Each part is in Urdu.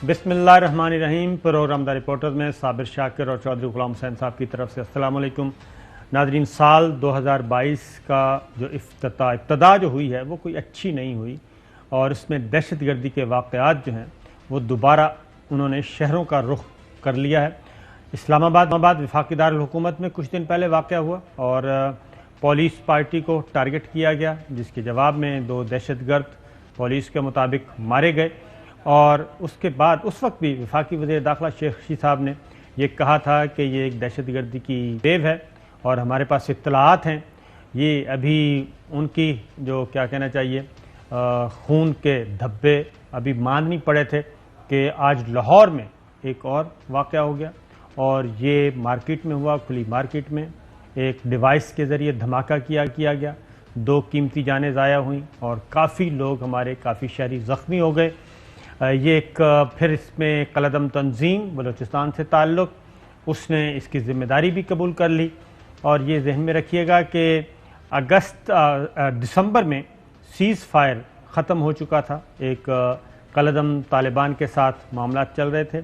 بسم اللہ الرحمن الرحیم۔ پروگرام دا رپورٹرز میں صابر شاکر اور چودھری غلام حسین صاحب کی طرف سے السلام علیکم۔ ناظرین، سال 2022 کا جو ابتدا جو ہوئی ہے وہ کوئی اچھی نہیں ہوئی، اور اس میں دہشت گردی کے واقعات جو ہیں وہ دوبارہ انہوں نے شہروں کا رخ کر لیا ہے۔ اسلام آباد وفاقی دارالحکومت میں کچھ دن پہلے واقعہ ہوا اور پولیس پارٹی کو ٹارگٹ کیا گیا، جس کے جواب میں 2 دہشت گرد پولیس کے مطابق مارے گئے، اور اس کے بعد اس وقت بھی وفاقی وزیر داخلہ شیخ رشید صاحب نے یہ کہا تھا کہ یہ ایک دہشت گردی کی ویو ہے، اور ہمارے پاس اطلاعات ہیں۔ یہ ابھی ان کی جو کیا کہنا چاہیے خون کے دھبے ابھی مان نہیں پڑے تھے کہ آج لاہور میں ایک اور واقعہ ہو گیا، اور یہ مارکیٹ میں ہوا، کھلی مارکیٹ میں ایک ڈیوائس کے ذریعے دھماکہ کیا گیا، 2 قیمتی جانیں ضائع ہوئیں اور کافی لوگ کافی شہری زخمی ہو گئے۔ یہ ایک پھر اس میں قلعدم تنظیم بلوچستان سے تعلق، اس نے اس کی ذمہ داری بھی قبول کر لی، اور یہ ذہن میں رکھیے گا کہ دسمبر میں سیز فائر ختم ہو چکا تھا، ایک قلعدم طالبان کے ساتھ معاملات چل رہے تھے،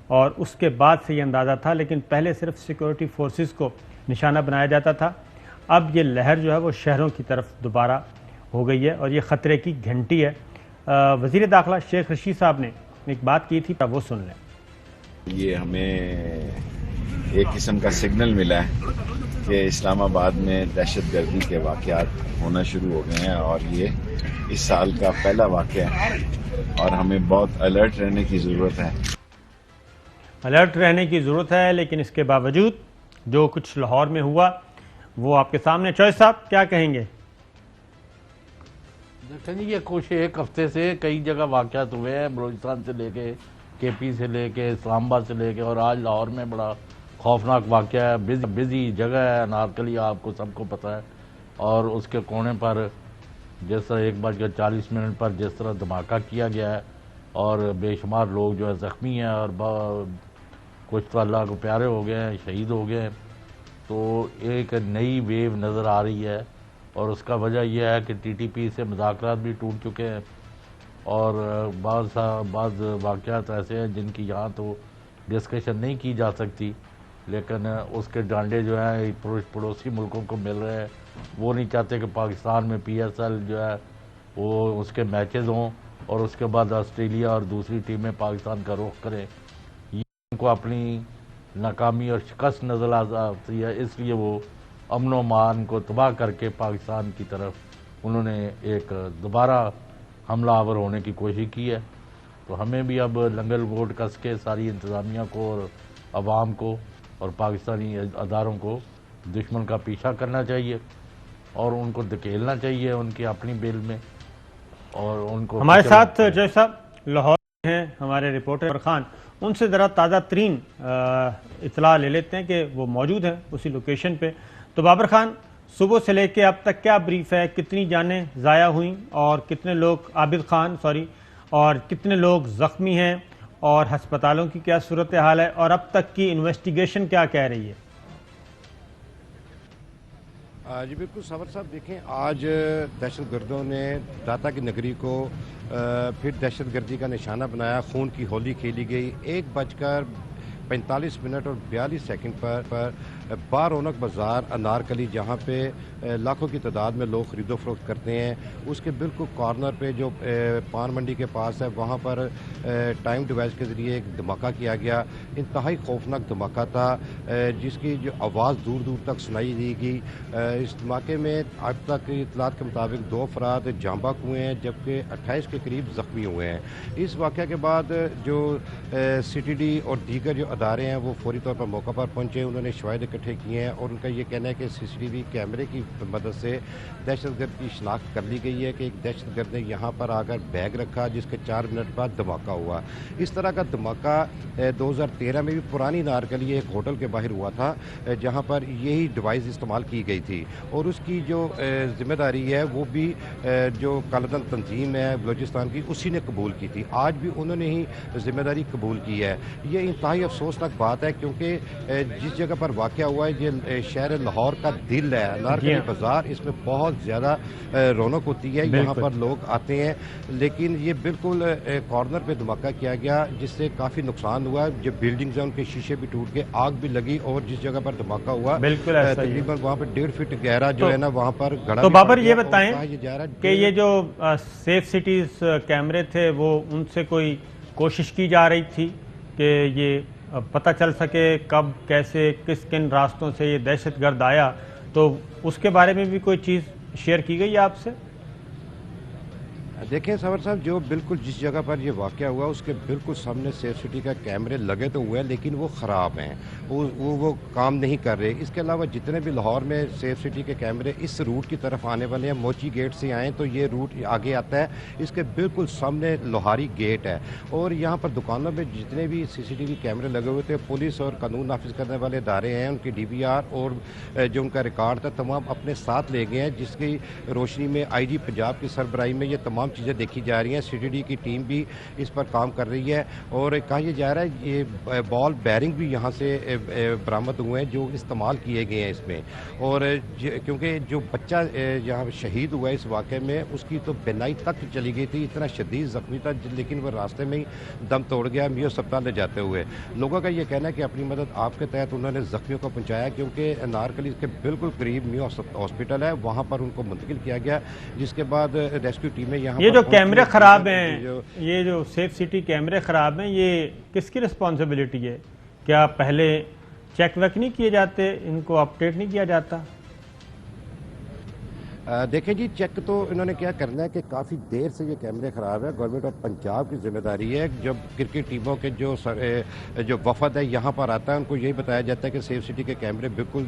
اور اس کے بعد سے یہ اندازہ تھا، لیکن پہلے صرف سیکورٹی فورسز کو نشانہ بنایا جاتا تھا۔ اب یہ لہر جو ہے وہ شہروں کی طرف دوبارہ ہو گئی ہے، اور یہ خطرے کی گھنٹی ہے۔ وزیر داخلہ شیخ رشید صاحب نے ایک بات کی تھی، وہ سن لیں۔ یہ ہمیں ایک قسم کا سگنل ملا ہے کہ اسلام آباد میں دہشت گردی کے واقعات ہونا شروع ہو گئے ہیں، اور یہ اس سال کا پہلا واقعہ ہے، اور ہمیں بہت الرٹ رہنے کی ضرورت ہے۔ الرٹ رہنے کی ضرورت ہے، لیکن اس کے باوجود جو کچھ لاہور میں ہوا وہ آپ کے سامنے۔ چوہدری صاحب کیا کہیں گے؟ دیکھیں جی، یہ کچھ ایک ہفتے سے کئی جگہ واقعات ہوئے ہیں، بلوچستان سے لے کے کے پی سے لے کے اسلام آباد سے لے کے، اور آج لاہور میں بڑا خوفناک واقعہ ہے۔ بزی جگہ ہے انارکلی، آپ کو سب کو پتہ ہے، اور اس کے کونے پر جس طرح 1:40 پر جس طرح دھماکہ کیا گیا ہے، اور بے شمار لوگ جو ہے زخمی ہیں، اور کچھ تو اللہ کو پیارے ہو گئے ہیں، شہید ہو گئے ہیں۔ تو ایک نئی ویو نظر آ رہی ہے، اور اس کا وجہ یہ ہے کہ ٹی ٹی پی سے مذاکرات بھی ٹوٹ چکے ہیں، اور بعض واقعات ایسے ہیں جن کی یہاں تو ڈسکشن نہیں کی جا سکتی، لیکن اس کے ڈانڈے جو ہیں پڑوسی ملکوں کو مل رہے ہیں۔ وہ نہیں چاہتے کہ پاکستان میں پی ایس ایل جو ہے وہ اس کے میچز ہوں، اور اس کے بعد آسٹریلیا اور دوسری ٹیمیں پاکستان کا رخ کریں۔ یہ ان کو اپنی ناکامی اور شکست نظر آتی ہے، اس لیے وہ امن و امان کو تباہ کر کے پاکستان کی طرف انہوں نے ایک دوبارہ حملہ آور ہونے کی کوشش کی ہے۔ تو ہمیں بھی اب لنگل گوٹ کس کے ساری انتظامیہ کو اور عوام کو اور پاکستانی اداروں کو دشمن کا پیچھا کرنا چاہیے، اور ان کو دھکیلنا چاہیے ان کی اپنی بل میں، اور ان کو ہمارے ساتھ چوہدری صاحب لاہور ہیں ہمارے رپورٹر بابر خان، ان سے ذرا تازہ ترین اطلاع لے لیتے ہیں کہ وہ موجود ہیں اسی لوکیشن پہ۔ تو بابر خان، صبح سے لے کے اب تک کیا بریف ہے؟ کتنی جانیں ضائع ہوئیں، اور کتنے لوگ اور کتنے لوگ زخمی ہیں، اور ہسپتالوں کی کیا صورتحال ہے، اور اب تک کی انویسٹیگیشن کیا کہہ رہی ہے؟ جی بالکل صابر صاحب، دیکھیں آج دہشت گردوں نے داتا کی نگری کو پھر دہشت گردی کا نشانہ بنایا، خون کی ہولی کھیلی گئی۔ 1:45 اور 42 سیکنڈ پر بارونق بازار انارکلی، جہاں پہ لاکھوں کی تعداد میں لوگ خرید و فروخت کرتے ہیں، اس کے بالکل کارنر پہ جو پان منڈی کے پاس ہے، وہاں پر ٹائم ڈیوائس کے ذریعے ایک دھماکہ کیا گیا۔ انتہائی خوفناک دھماکہ تھا، جس کی جو آواز دور دور تک سنائی دی گئی۔ اس دھماکے میں اب تک اطلاعات کے مطابق 2 افراد جاں بحق ہوئے ہیں، جبکہ 28 کے قریب زخمی ہوئے ہیں۔ اس واقعہ کے بعد جو سی ٹی ڈی اور دیگر جو ادارے ہیں وہ فوری طور پر موقع پر پہنچے، انہوں نے شواہد اکٹھے کیے ہیں، اور ان کا یہ کہنا ہے کہ سی سی ٹی وی کیمرے کی مدد سے دہشت گرد کی شناخت کر لی گئی ہے کہ ایک دہشت گرد نے یہاں پر آ کر بیگ رکھا، جس کے 4 منٹ بعد دھماکہ ہوا۔ اس طرح کا دھماکہ 2013 میں بھی پرانی نارکلی ایک ہوٹل کے باہر ہوا تھا، جہاں پر یہی ڈیوائس استعمال کی گئی تھی، اور اس کی جو ذمہ داری ہے وہ بھی جو قلعدم تنظیم ہے بلوچستان کی، اسی نے قبول کی تھی۔ آج بھی انہوں نے ہی ذمہ داری قبول کی ہے۔ یہ انتہائی افسوسناک بات ہے، کیونکہ جس جگہ پر واقعہ ہوا ہے یہ شہر لاہور کا دل ہے انارکلی بازار، اس میں بہت زیادہ رونق ہوتی ہے، یہاں پر لوگ آتے ہیں، لیکن یہ بالکل کارنر پہ دھماکہ کیا گیا جس سے کافی نقصان ہوا، جو بلڈنگز ہیں ان کے شیشے بھی ٹوٹ کے آگ بھی لگی، اور جس جگہ پر دھماکہ ہوا تقریباً وہاں پہ 1.5 فٹ گہرا جو ہے نا وہاں پر گڑھا۔ تو بابر یہ بتائیں کہ یہ جو سیف سٹیز کیمرے تھے وہ ان سے کوئی کوشش کی جا رہی تھی کہ یہ پتہ چل سکے کب کیسے کس کن راستوں سے یہ دہشت گرد آیا، تو اس کے بارے میں بھی کوئی چیز شیئر کی گئی ہے آپ سے؟ دیکھیں ساور صاحب، جو بالکل جس جگہ پر یہ واقعہ ہوا اس کے بالکل سامنے سیف سٹی کا کیمرے لگے تو ہوئے ہیں، لیکن وہ خراب ہیں، وہ کام نہیں کر رہے۔ اس کے علاوہ جتنے بھی لاہور میں سیف سٹی کے کیمرے اس روٹ کی طرف آنے والے ہیں، موچی گیٹ سے آئیں تو یہ روٹ آگے آتا ہے، اس کے بالکل سامنے لوہاری گیٹ ہے، اور یہاں پر دکانوں میں جتنے بھی CCTV کیمرے لگے ہوئے تھے، پولیس اور قانون نافذ کرنے والے ادارے ہیں، ان کی DVR اور جو ان کا ریکارڈ تھا تمام اپنے ساتھ لے گئے ہیں، جس کی روشنی میں IG پنجاب کی سربراہی میں یہ تمام چیزیں دیکھی جا رہی ہیں۔ CTD کی ٹیم بھی اس پر کام کر رہی ہے، اور کہا یہ جا رہا ہے یہ بال بیرنگ بھی یہاں سے برآمد ہوئے ہیں جو استعمال کیے گئے ہیں اس میں، اور کیونکہ جو بچہ یہاں شہید ہوا ہے اس واقعے میں اس کی تو بینائی تک چلی گئی تھی، اتنا شدید زخمی تھا، لیکن وہ راستے میں ہی دم توڑ گیا میو اسپتال لے جاتے ہوئے۔ لوگوں کا یہ کہنا ہے کہ اپنی مدد آپ کے تحت انہوں نے زخمیوں کو پہنچایا، کیونکہ انارکلی کے بالکل قریب میو ہاسپٹل ہے، وہاں پر ان کو منتقل کیا گیا، جس کے بعد ریسکیو ٹیمیں یہاں یہ جو کیمرے خراب ہیں، یہ جو سیف سٹی کیمرے خراب ہیں، یہ کس کی رسپانسبلٹی ہے؟ کیا پہلے چیک ویک نہیں کیے جاتے، ان کو اپڈیٹ نہیں کیا جاتا؟ دیکھیں جی، چیک تو انہوں نے کیا کرنا ہے کہ کافی دیر سے یہ کیمرے خراب ہے، گورنمنٹ آف پنجاب کی ذمہ داری ہے۔ جب کرکٹ ٹیموں کے جو وفد ہے یہاں پر آتا ہے، ان کو یہی بتایا جاتا ہے کہ سیف سٹی کے کیمرے بالکل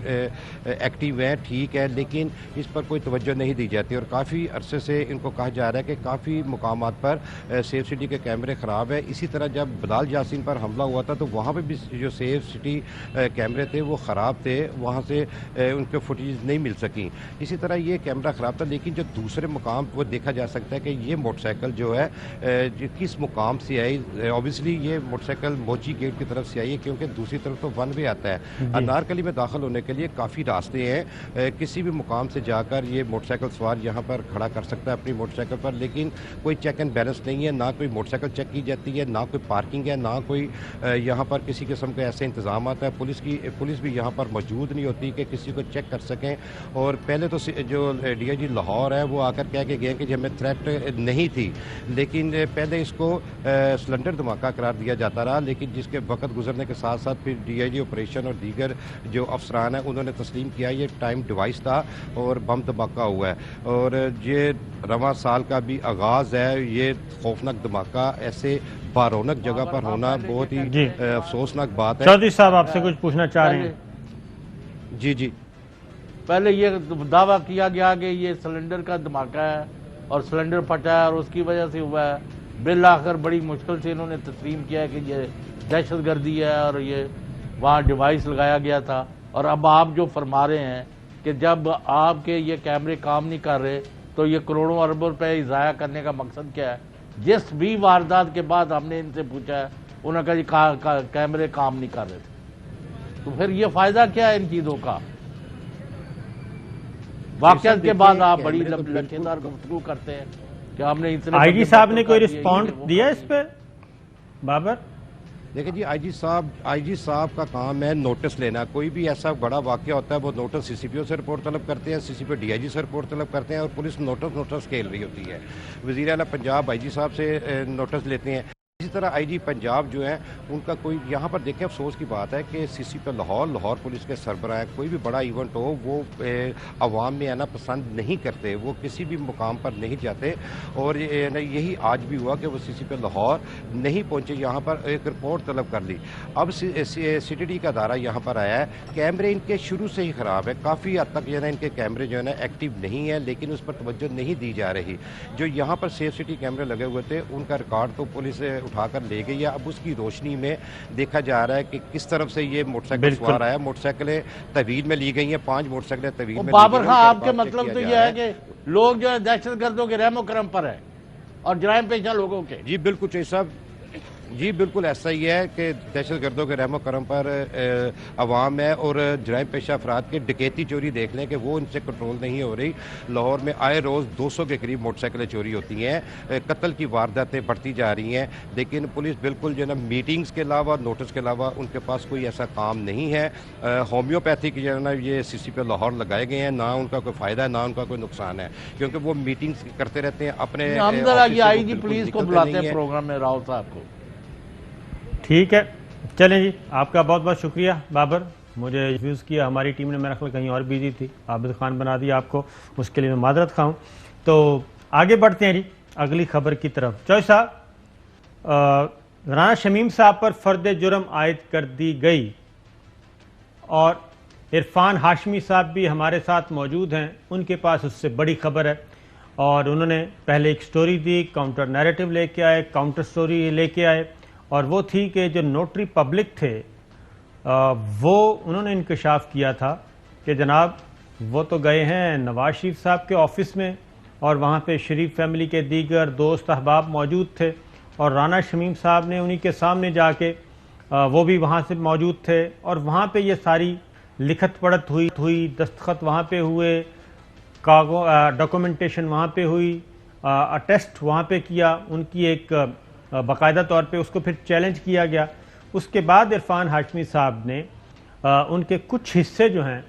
ایکٹیو ہیں، ٹھیک ہے، لیکن اس پر کوئی توجہ نہیں دی جاتی، اور کافی عرصے سے ان کو کہا جا رہا ہے کہ کافی مقامات پر سیف سٹی کے کیمرے خراب ہیں۔ اسی طرح جب بلال یاسین پر حملہ ہوا تھا تو وہاں پہ بھی جو سیف سٹی کیمرے تھے وہ خراب تھے، وہاں سے ان کے فوٹیج نہیں مل سکیں۔ اسی طرح یہ کیمرہ خراب تھا، لیکن جو دوسرے مقام وہ دیکھا جا سکتا ہے کہ یہ موٹر سائیکل جو ہے کس مقام سے آئی۔ اوبیسلی یہ موٹر سائیکل موچی گیٹ کی طرف سے آئی ہے، کیونکہ دوسری طرف تو ون وے آتا ہے۔ انارکلی میں داخل ہونے کے لیے کافی راستے ہیں، کسی بھی مقام سے جا کر یہ موٹر سائیکل سوار یہاں پر کھڑا کر سکتا ہے اپنی موٹر سائیکل پر، لیکن کوئی چیک اینڈ بیلنس نہیں ہے، نہ کوئی موٹر سائیکل چیک کی جاتی ہے، نہ کوئی پارکنگ ہے، نہ کوئی یہاں پر کسی قسم کے ایسے انتظامات ہیں۔ پولیس بھی یہاں پر موجود نہیں ہوتی کہ کسی کو چیک کر سکیں، اور پہلے تو جو DIG لاہور ہے وہ آ کر کہہ کے گئے کہ ہمیں تھریٹ نہیں تھی، لیکن پہلے اس کو سلنڈر دھماکہ قرار دیا جاتا رہا، لیکن جس کے وقت گزرنے کے ساتھ ساتھ پھر DIG آپریشن اور دیگر جو افسران ہیں انہوں نے تسلیم کیا یہ ٹائم ڈیوائس تھا اور بم دھماکہ ہوا ہے، اور یہ رواں سال کا بھی آغاز ہے۔ یہ خوفناک دھماکہ ایسے بارونق جگہ پر ہونا بہت ہی افسوسناک بات ہے۔ چودھری صاحب آپ سے کچھ پوچھنا چاہ رہے ہیں؟ جی پہلے یہ دعویٰ کیا گیا کہ یہ سلنڈر کا دھماکہ ہے اور سلنڈر پھٹا ہے اور اس کی وجہ سے ہوا ہے، بالآخر بڑی مشکل سے انہوں نے تسلیم کیا کہ یہ دہشت گردی ہے اور یہ وہاں ڈیوائس لگایا گیا تھا۔ اور اب آپ جو فرما رہے ہیں کہ جب آپ کے یہ کیمرے کام نہیں کر رہے تو یہ کروڑوں اربوں روپے ضائع کرنے کا مقصد کیا ہے؟ جس بھی واردات کے بعد ہم نے ان سے پوچھا ہے انہوں نے کہا جی کیمرے کام نہیں کر رہے تھے، تو پھر یہ فائدہ کیا ہے ان چیزوں کا؟ واقعات کے بعد آپ بڑی لچکدار گفتگو کرتے ہیں کہ ہم نے اتنے IG صاحب نے کوئی رسپونڈ دیا اس پہ؟ بابر دیکھیں جی، آئی جی صاحب کا کام ہے نوٹس لینا، کوئی بھی ایسا بڑا واقعہ ہوتا ہے وہ نوٹس CCPO سے رپورٹ طلب کرتے ہیں، CCPO DIG سے رپورٹ طلب کرتے ہیں، اور پولیس نوٹس کھیل رہی ہوتی ہے، وزیر اعلیٰ پنجاب IG صاحب سے نوٹس لیتے ہیں۔ اسی طرح IG پنجاب جو ہے ان کا کوئی یہاں پر دیکھیں افسوس کی بات ہے کہ CCP لاہور پولیس کے سربراہ کوئی بھی بڑا ایونٹ ہو وہ عوام میں آنا پسند نہیں کرتے، وہ کسی بھی مقام پر نہیں جاتے، اور یہی آج بھی ہوا کہ وہ CCP لاہور نہیں پہنچے، یہاں پر ایک رپورٹ طلب کر لی۔ اب CTD کا ادارہ یہاں پر آیا ہے، کیمرے ان کے شروع سے ہی خراب ہے، کافی حد تک جو ہے نا ان کے کیمرے جو ہے نا ایکٹیو نہیں ہے، لیکن اس پر توجہ نہیں دی جا رہی۔ جو یہاں پر سیف سٹی کیمرے لگے ہوئے تھے ان کا ریکارڈ تو پولیس اٹھا کر لے گئی ہے، اب اس کی روشنی میں دیکھا جا رہا ہے کہ کس طرف سے یہ موٹر سائیکل سوار آیا۔ موٹر سائیکلیں طویل میں لی گئی ہیں، 5 موٹر سائیکلیں طویل میں لی گئی ہیں۔ بابر خان آپ کے مطلب تو یہ ہے کہ لوگ جو ہے دہشت گردوں کے رحم و کرم پر ہے اور جرائم پیشہ لوگوں کے؟ جی بالکل چیز صاحب، جی بالکل ایسا ہی ہے کہ دہشت گردوں کے رحم و کرم پر عوام ہے اور جرائم پیشہ افراد کے ڈکیتی چوری دیکھ لیں کہ وہ ان سے کنٹرول نہیں ہو رہی. لاہور میں آئے روز 200 کے قریب موٹر سائیکلیں چوری ہوتی ہیں, قتل کی وارداتیں بڑھتی جا رہی ہیں, لیکن پولیس بالکل جو ہے نا میٹنگز کے علاوہ نوٹس کے علاوہ ان کے پاس کوئی ایسا کام نہیں ہے. ہومیوپیتھی کی جو ہے نا یہ سی سی پہ لاہور لگائے گئے ہیں, نہ ان کا کوئی فائدہ ہے نہ ان کا کوئی نقصان ہے, کیونکہ وہ میٹنگز کرتے رہتے ہیں اپنے ہم ذرا آفس سے یہ وہ آئی جی بالکل پولیس کو نکلتے بلاتے نہیں ہیں ہیں. پروگرام میں راؤ صاحب کو. ٹھیک ہے, چلیں جی, آپ کا بہت بہت شکریہ بابر, مجھے یوز کیا. ہماری ٹیم نے میرا خیال کہیں اور بزی تھی, عابد خان بنا دیا آپ کو, اس کے لیے میں معذرت خواہ ہوں. تو آگے بڑھتے ہیں جی اگلی خبر کی طرف. چوئی صاحب, رانا شمیم صاحب پر فرد جرم عائد کر دی گئی اور عرفان ہاشمی صاحب بھی ہمارے ساتھ موجود ہیں, ان کے پاس اس سے بڑی خبر ہے. اور انہوں نے پہلے ایک سٹوری دی, کاؤنٹر نیریٹو لے کے آئے, کاؤنٹر سٹوری لے کے آئے, اور وہ تھی کہ جو نوٹری پبلک تھے وہ انہوں نے انکشاف کیا تھا کہ جناب وہ تو گئے ہیں نواز شریف صاحب کے آفس میں, اور وہاں پہ شریف فیملی کے دیگر دوست احباب موجود تھے, اور رانا شمیم صاحب نے انہی کے سامنے جا کے وہ بھی وہاں سے موجود تھے, اور وہاں پہ یہ ساری لکھت پڑھت ہوئی, دستخط وہاں پہ ہوئے, ڈاکومنٹیشن وہاں پہ ہوئی, اٹیسٹ وہاں پہ کیا, ان کی ایک باقاعدہ طور پہ اس کو پھر چیلنج کیا گیا. اس کے بعد عرفان ہاشمی صاحب نے ان کے کچھ حصے جو ہیں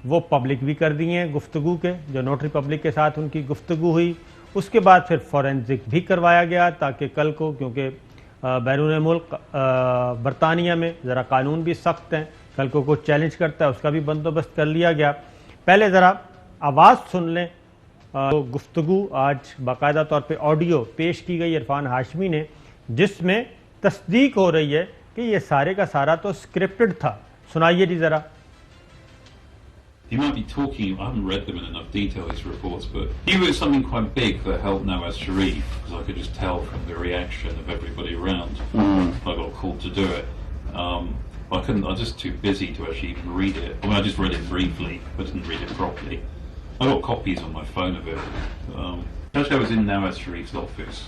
وہ پبلک بھی کر دیے ہیں گفتگو کے, جو نوٹری پبلک کے ساتھ ان کی گفتگو ہوئی. اس کے بعد پھر فورینزک بھی کروایا گیا تاکہ کل کو, کیونکہ بیرون ملک برطانیہ میں ذرا قانون بھی سخت ہیں, کل کو کوئی چیلنج کرتا ہے اس کا بھی بندوبست کر لیا گیا. پہلے ذرا آواز سن لیں, گفتگو آج باقاعدہ طور پہ آڈیو پیش کی گئی عرفان ہاشمی نے, جس میں تصدیق ہو رہی ہے کہ یہ سارے کا سارا تو اسکرپٹڈ تھا. سنائیے جی ذرا. He might be talking, I haven't read them in enough detail, these reports, but he was something quite big that helped Nawaz Sharif, because I could just tell from the reaction of everybody around. I got called to do it. I couldn't, I was just too busy to actually even read it. I mean, I just read it briefly, but didn't read it properly. I got copies on my phone of it. Actually, I was in Nawaz Sharif's office.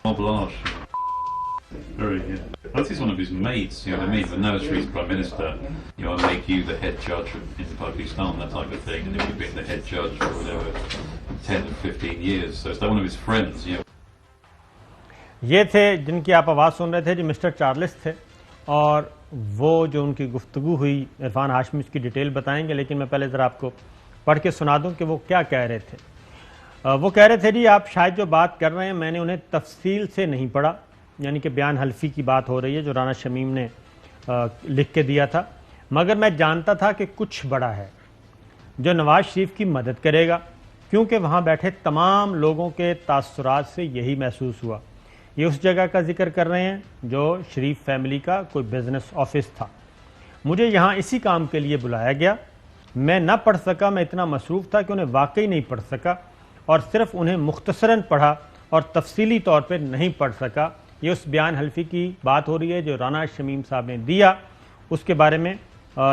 Moblage. Very good. That is one of his mates, you know what I mean? When Nawaz Sharif's Prime Minister, you know, I'll make you the head judge in Pakistan, that type of thing, and he'll be the head judge for whatever, 10 to 15 years. So it's like one of his friends, you know. یہ تھے جن کی آپ آواز سن رہے تھے جی مسٹر چارلس تھے, اور وہ جو ان کی گفتگو ہوئی عرفان ہاشمی اس کی ڈیٹیل بتائیں گے, لیکن میں پہلے ذرا آپ کو پڑھ کے سنا دوں کہ وہ کیا کہہ رہے تھے. وہ کہہ رہے تھے جی آپ شاید جو بات کر رہے ہیں میں نے انہیں تفصیل سے نہیں پڑھا, یعنی کہ بیان حلفی کی بات ہو رہی ہے جو رانا شمیم نے لکھ کے دیا تھا, مگر میں جانتا تھا کہ کچھ بڑا ہے جو نواز شریف کی مدد کرے گا, کیونکہ وہاں بیٹھے تمام لوگوں کے تاثرات سے یہی محسوس ہوا. یہ اس جگہ کا ذکر کر رہے ہیں جو شریف فیملی کا کوئی بزنس آفس تھا. مجھے یہاں اسی کام کے لیے بلایا گیا, میں نہ پڑھ سکا, میں اتنا مصروف تھا کہ انہیں واقعی نہیں پڑھ سکا, اور صرف انہیں مختصراً پڑھا اور تفصیلی طور پہ نہیں پڑھ سکا. یہ اس بیان حلفی کی بات ہو رہی ہے جو رانا شمیم صاحب نے دیا, اس کے بارے میں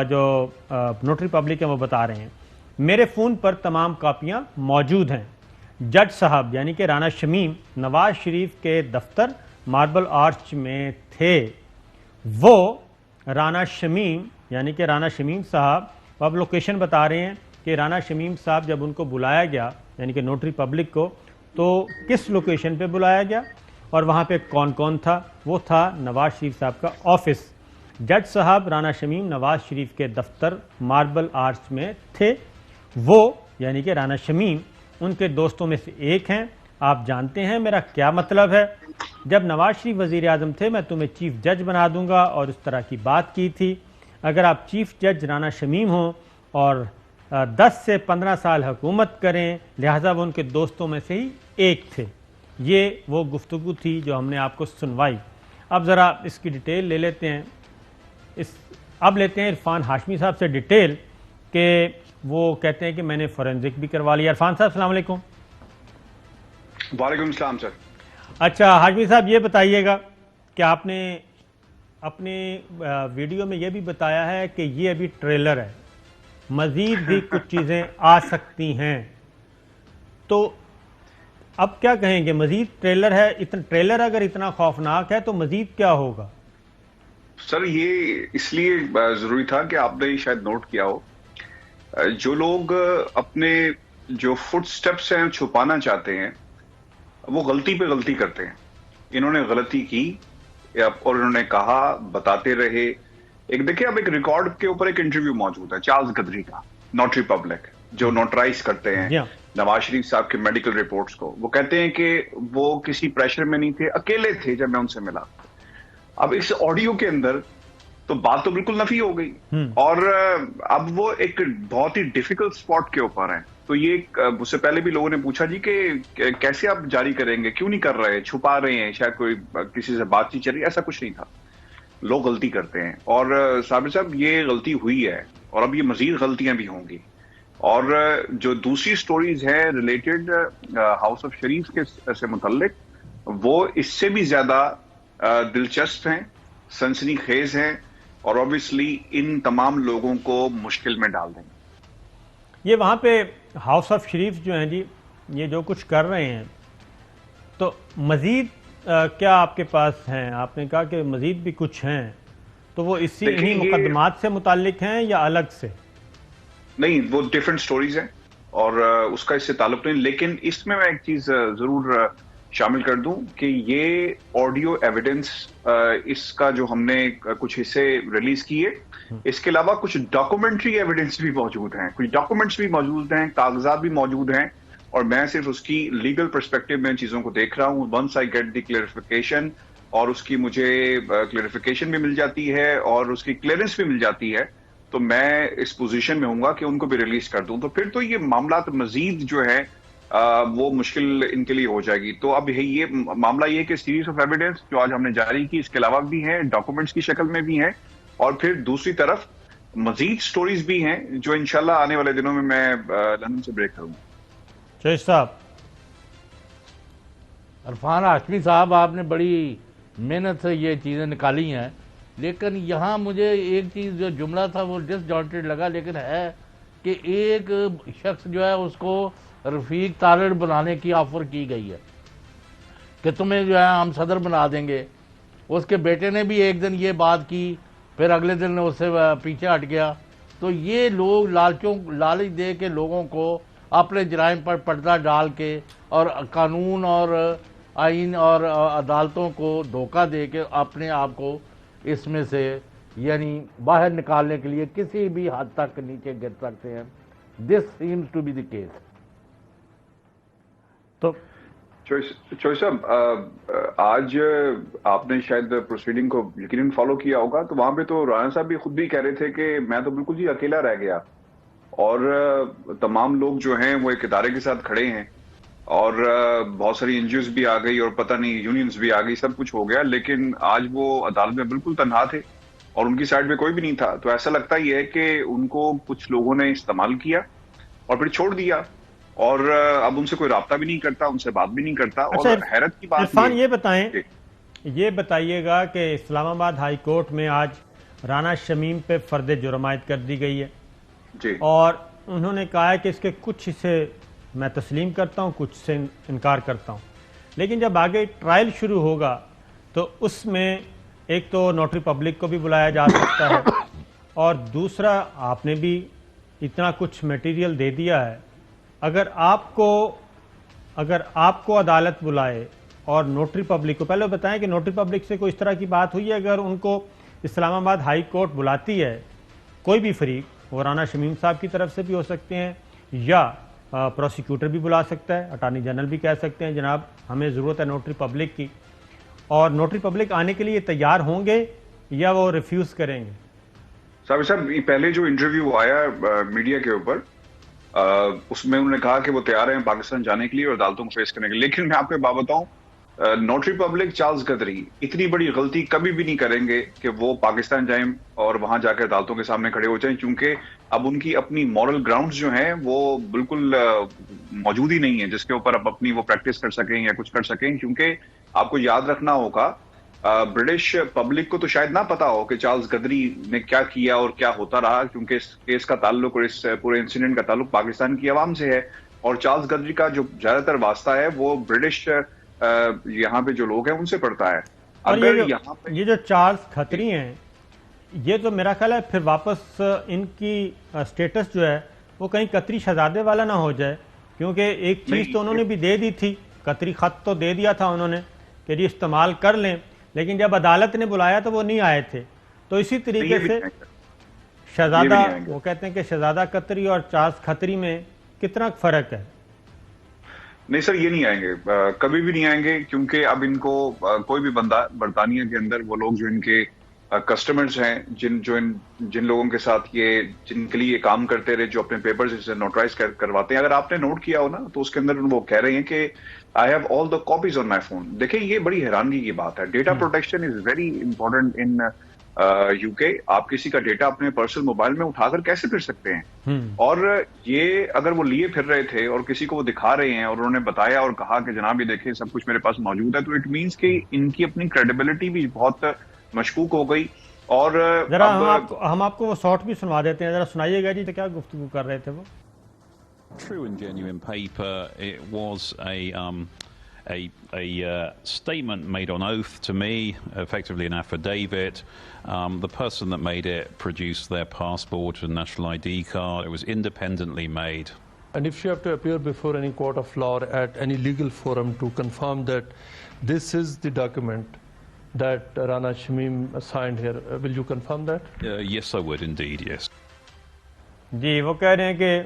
جو نوٹری پبلک ہیں وہ بتا رہے ہیں. میرے فون پر تمام کاپیاں موجود ہیں. جج صاحب یعنی کہ رانا شمیم نواز شریف کے دفتر ماربل آرچ میں تھے. وہ رانا شمیم یعنی کہ رانا شمیم صاحب, اب لوکیشن بتا رہے ہیں کہ رانا شمیم صاحب جب ان کو بلایا گیا یعنی کہ نوٹری پبلک کو, تو کس لوکیشن پہ بلایا گیا اور وہاں پہ کون کون تھا. وہ تھا نواز شریف صاحب کا آفس. جج صاحب رانا شمیم نواز شریف کے دفتر ماربل آرچ میں تھے. وہ یعنی کہ رانا شمیم ان کے دوستوں میں سے ایک ہیں. آپ جانتے ہیں میرا کیا مطلب ہے. جب نواز شریف وزیر اعظم تھے میں تمہیں چیف جج بنا دوں گا اور اس طرح کی بات کی تھی. اگر آپ چیف جج رانا شمیم ہوں اور 10 سے 15 سال حکومت کریں, لہٰذا وہ ان کے دوستوں میں سے ہی ایک تھے. یہ وہ گفتگو تھی جو ہم نے آپ کو سنوائی. اب ذرا اس کی ڈیٹیل لے لیتے ہیں. اب لیتے ہیں عرفان ہاشمی صاحب سے ڈیٹیل کہ وہ کہتے ہیں کہ میں نے فورینزک بھی کروا لیا. عرفان صاحب السلام علیکم. وعلیکم السلام سر. اچھا ہاشمی صاحب یہ بتائیے گا کہ آپ نے اپنے ویڈیو میں یہ بھی بتایا ہے کہ یہ ابھی ٹریلر ہے, مزید بھی کچھ چیزیں آ سکتی ہیں, تو اب کیا کہیں گے؟ مزید ٹریلر ہے، ٹریلر اگر اتنا خوفناک ہے تو مزید کیا ہوگا؟ سر یہ اس لیے ضروری تھا کہ آپ نے شاید نوٹ کیا ہو، جو لوگ اپنے جو فٹ سٹیپس ہیں چھپانا چاہتے ہیں وہ غلطی پہ غلطی کرتے ہیں. انہوں نے غلطی کی اور انہوں نے کہا، بتاتے رہے. ایک دیکھیں، اب ایک ریکارڈ کے اوپر ایک انٹرویو موجود ہے چارلز قدری کا، نوٹری پبلک، جو نوٹرائز کرتے ہیں نواز شریف صاحب کے میڈیکل رپورٹس کو. وہ کہتے ہیں کہ وہ کسی پریشر میں نہیں تھے، اکیلے تھے جب میں ان سے ملا. اب اس آڈیو کے اندر تو بات تو بالکل نفی ہو گئی، اور اب وہ ایک بہت ہی ڈیفیکلٹ سپاٹ کے اوپر ہیں. تو یہ اس سے پہلے بھی لوگوں نے پوچھا جی کہ کیسے آپ جاری کریں گے، کیوں نہیں کر رہے، چھپا رہے ہیں، شاید کوئی کسی سے بات چیت چل رہی. ایسا کچھ نہیں تھا. لوگ غلطی کرتے ہیں، اور صابر صاحب یہ غلطی ہوئی ہے اور اب یہ مزید غلطیاں بھی ہوں گی. اور جو دوسری سٹوریز ہیں ریلیٹڈ ہاؤس آف شریف کے سے متعلق، وہ اس سے بھی زیادہ دلچسپ ہیں، سنسنی خیز ہیں، اور obviously ان تمام لوگوں کو مشکل میں ڈال دیں گے. یہ وہاں پہ ہاؤس آف شریف جو ہیں جی، یہ جو کچھ کر رہے ہیں، تو مزید کیا آپ کے پاس ہیں؟ آپ نے کہا کہ مزید بھی کچھ ہیں، تو وہ انہی مقدمات سے متعلق ہیں یا الگ سے؟ نہیں، وہ ڈیفرنٹ سٹوریز ہیں اور اس کا اس سے تعلق نہیں. لیکن اس میں ایک چیز ضرور شامل کر دوں کہ یہ آڈیو ایویڈنس، اس کا جو ہم نے کچھ حصے ریلیز کیے، اس کے علاوہ کچھ ڈاکومنٹری ایویڈنس بھی موجود ہیں، کچھ ڈاکومنٹس بھی موجود ہیں، کاغذات بھی موجود ہیں، اور میں صرف اس کی لیگل پرسپیکٹو میں چیزوں کو دیکھ رہا ہوں. Once I get the clarification, اور اس کی مجھے کلیئرفیکیشن بھی مل جاتی ہے اور اس کی کلیئرنس بھی مل جاتی ہے، تو میں اس پوزیشن میں ہوں گا کہ ان کو بھی ریلیز کر دوں. تو پھر تو یہ معاملات مزید جو ہے وہ مشکل ان کے لیے ہو جائے گی. تو اب یہ معاملہ یہ کہ سیریز آف ایویڈنس جو آج ہم نے جاری کی، اس کے علاوہ بھی ہیں، ڈاکومنٹس کی شکل میں بھی ہیں، اور پھر دوسری طرف مزید سٹوریز بھی ہیں جو انشاءاللہ آنے والے دنوں میں لندن سے بریک کروں گا. شیخ صاحب، عرفان ہاشمی صاحب، آپ نے بڑی محنت سے یہ چیزیں نکالی ہیں، لیکن یہاں مجھے ایک چیز جو جملہ تھا وہ ڈس جوائنٹڈ لگا، لیکن ہے کہ ایک شخص جو ہے اس کو رفیق تارڑ بنانے کی آفر کی گئی ہے کہ تمہیں جو ہے ہم صدر بنا دیں گے. اس کے بیٹے نے بھی ایک دن یہ بات کی، پھر اگلے دن اس سے پیچھے ہٹ گیا. تو یہ لوگ لالچ دے کے لوگوں کو اپنے جرائم پر پردہ ڈال کے اور قانون اور آئین اور عدالتوں کو دھوکہ دے کے اپنے آپ کو اس میں سے یعنی باہر نکالنے کے لیے کسی بھی حد تک نیچے گر سکتے ہیں. This seems to be the case. تو چوئی صاحب، آج آپ نے شاید پروسیڈنگ کو یقیناً فالو کیا ہوگا، تو وہاں پہ تو رانا صاحب بھی خود بھی کہہ رہے تھے کہ میں تو بالکل جی اکیلا رہ گیا، اور تمام لوگ جو ہیں وہ ایک ادارے کے ساتھ کھڑے ہیں، اور بہت ساری این جی اوز بھی آ گئی اور پتہ نہیں یونینز بھی آ گئی، سب کچھ ہو گیا، لیکن آج وہ عدالت میں بالکل تنہا تھے اور ان کی سائڈ پہ کوئی بھی نہیں تھا. تو ایسا لگتا ہی ہے کہ ان کو کچھ لوگوں نے استعمال کیا اور پھر چھوڑ دیا، اور اب ان سے کوئی رابطہ بھی نہیں کرتا، ان سے بات بھی نہیں کرتا. اور حیرت کی بات عرفان یہ بتائیے گا کہ اسلام آباد ہائی کورٹ میں آج رانا شمیم پہ فرد جرم عائد کر دی گئی ہے جی، اور انہوں نے کہا ہے کہ اس کے کچھ حصے میں تسلیم کرتا ہوں، کچھ سے انکار کرتا ہوں. لیکن جب آگے ٹرائل شروع ہوگا تو اس میں ایک تو نوٹری پبلک کو بھی بلایا جا سکتا ہے، اور دوسرا آپ نے بھی اتنا کچھ میٹیریل دے دیا ہے. اگر آپ کو عدالت بلائے اور نوٹری پبلک کو، پہلے بتائیں کہ نوٹری پبلک سے کوئی اس طرح کی بات ہوئی ہے؟ اگر ان کو اسلام آباد ہائی کورٹ بلاتی ہے کوئی بھی فریق، وہ رانا شمیم صاحب کی طرف سے بھی ہو سکتے ہیں یا پروسیکیوٹر بھی بلا سکتا ہے، اٹارنی جنرل بھی کہہ سکتے ہیں جناب ہمیں ضرورت ہے نوٹری پبلک کی، اور نوٹری پبلک آنے کے لیے تیار ہوں گے یا وہ ریفیوز کریں گے؟ صاحب پہلے جو انٹرویو آیا میڈیا کے اوپر، اس میں انہوں نے کہا کہ وہ تیار ہیں پاکستان جانے کے لیے اور عدالتوں کو فیس کرنے کے لیے. لیکن میں آپ کو ایک بات بتاؤں، نوٹری پبلک چارلز قدری اتنی بڑی غلطی کبھی بھی نہیں کریں گے کہ وہ پاکستان جائیں اور وہاں جا کے عدالتوں کے سامنے کھڑے ہو جائیں، کیونکہ اب ان کی اپنی مورل گراؤنڈز جو ہیں وہ بالکل موجود ہی نہیں ہیں جس کے اوپر اب اپنی وہ پریکٹس کر سکیں یا کچھ کر سکیں. کیونکہ آپ کو یاد رکھنا ہوگا، برٹش پبلک کو تو شاید نہ پتا ہو کہ چارلز قدری نے کیا کیا اور کیا ہوتا رہا، کیونکہ اس کیس کا تعلق اور اس پورے انسیڈنٹ کا تعلق پاکستان کی عوام سے ہے. اور چارلز گدری کا جو زیادہ تر واسطہ ہے وہ برٹش یہاں پہ جو لوگ ہیں ان سے پڑتا ہے. اور اگر یہاں پہ یہ جو چارلز کھتری ہیں یہ تو میرا خیال ہے پھر واپس ان کی سٹیٹس جو ہے وہ کہیں قطری شہزادے والا نہ ہو جائے, کیونکہ ایک چیز تو انہوں نے بھی دے دی تھی, قطری خط تو دے دیا تھا انہوں نے کہ یہ استعمال کر لیں, لیکن جب عدالت نے بلایا تو وہ نہیں آئے تھے. تو اسی طریقے سے شہزادہ, وہ کہتے ہیں کہ شہزادہ قطری اور چارلز کھتری میں کتنا فرق ہے؟ نہیں سر, یہ نہیں آئیں گے, کبھی بھی نہیں آئیں گے, کیونکہ اب ان کو کوئی بھی بندہ برطانیہ کے اندر, وہ لوگ جو ان کے کسٹمرز ہیں, جن لوگوں کے ساتھ یہ جن کے لیے یہ کام کرتے رہے, جو اپنے پیپرز اسے نوٹرائز کرواتے ہیں, اگر آپ نے نوٹ کیا ہو نا تو اس کے اندر وہ کہہ رہے ہیں کہ I have all the copies on my phone. دیکھیں یہ بڑی حیرانگی کی بات ہے. Data protection is very important in you کے. آپ کسی کا ڈیٹا اپنے پرسنل موبائل میں اٹھا کر کیسے پھر سکتے ہیں؟ اور یہ اگر وہ لیے پھر رہے تھے اور کسی کو وہ دکھا رہے ہیں اور انہوں نے بتایا اور کہا کہ جناب یہ دیکھیں سب کچھ میرے پاس موجود ہے, تو اٹ مینس کہ ان کی اپنی کریڈیبلٹی بھی بہت مشکوک ہو گئی. اور ذرا ہم آپ کو وہ شارٹ بھی سنوا دیتے ہیں, ذرا سنائیے گا جی کیا گفتگو کر رہے تھے وہ. True and genuine paper. It was a statement made on oath to me, effectively an affidavit. The person that made it produced their passport and national ID card. It was independently made. And if you have to appear before any court of law or at any legal forum to confirm that this is the document that Rana Shamim signed here, will you confirm that? Yes, I would indeed, yes. جی وہ کہہ رہے ہیں کہ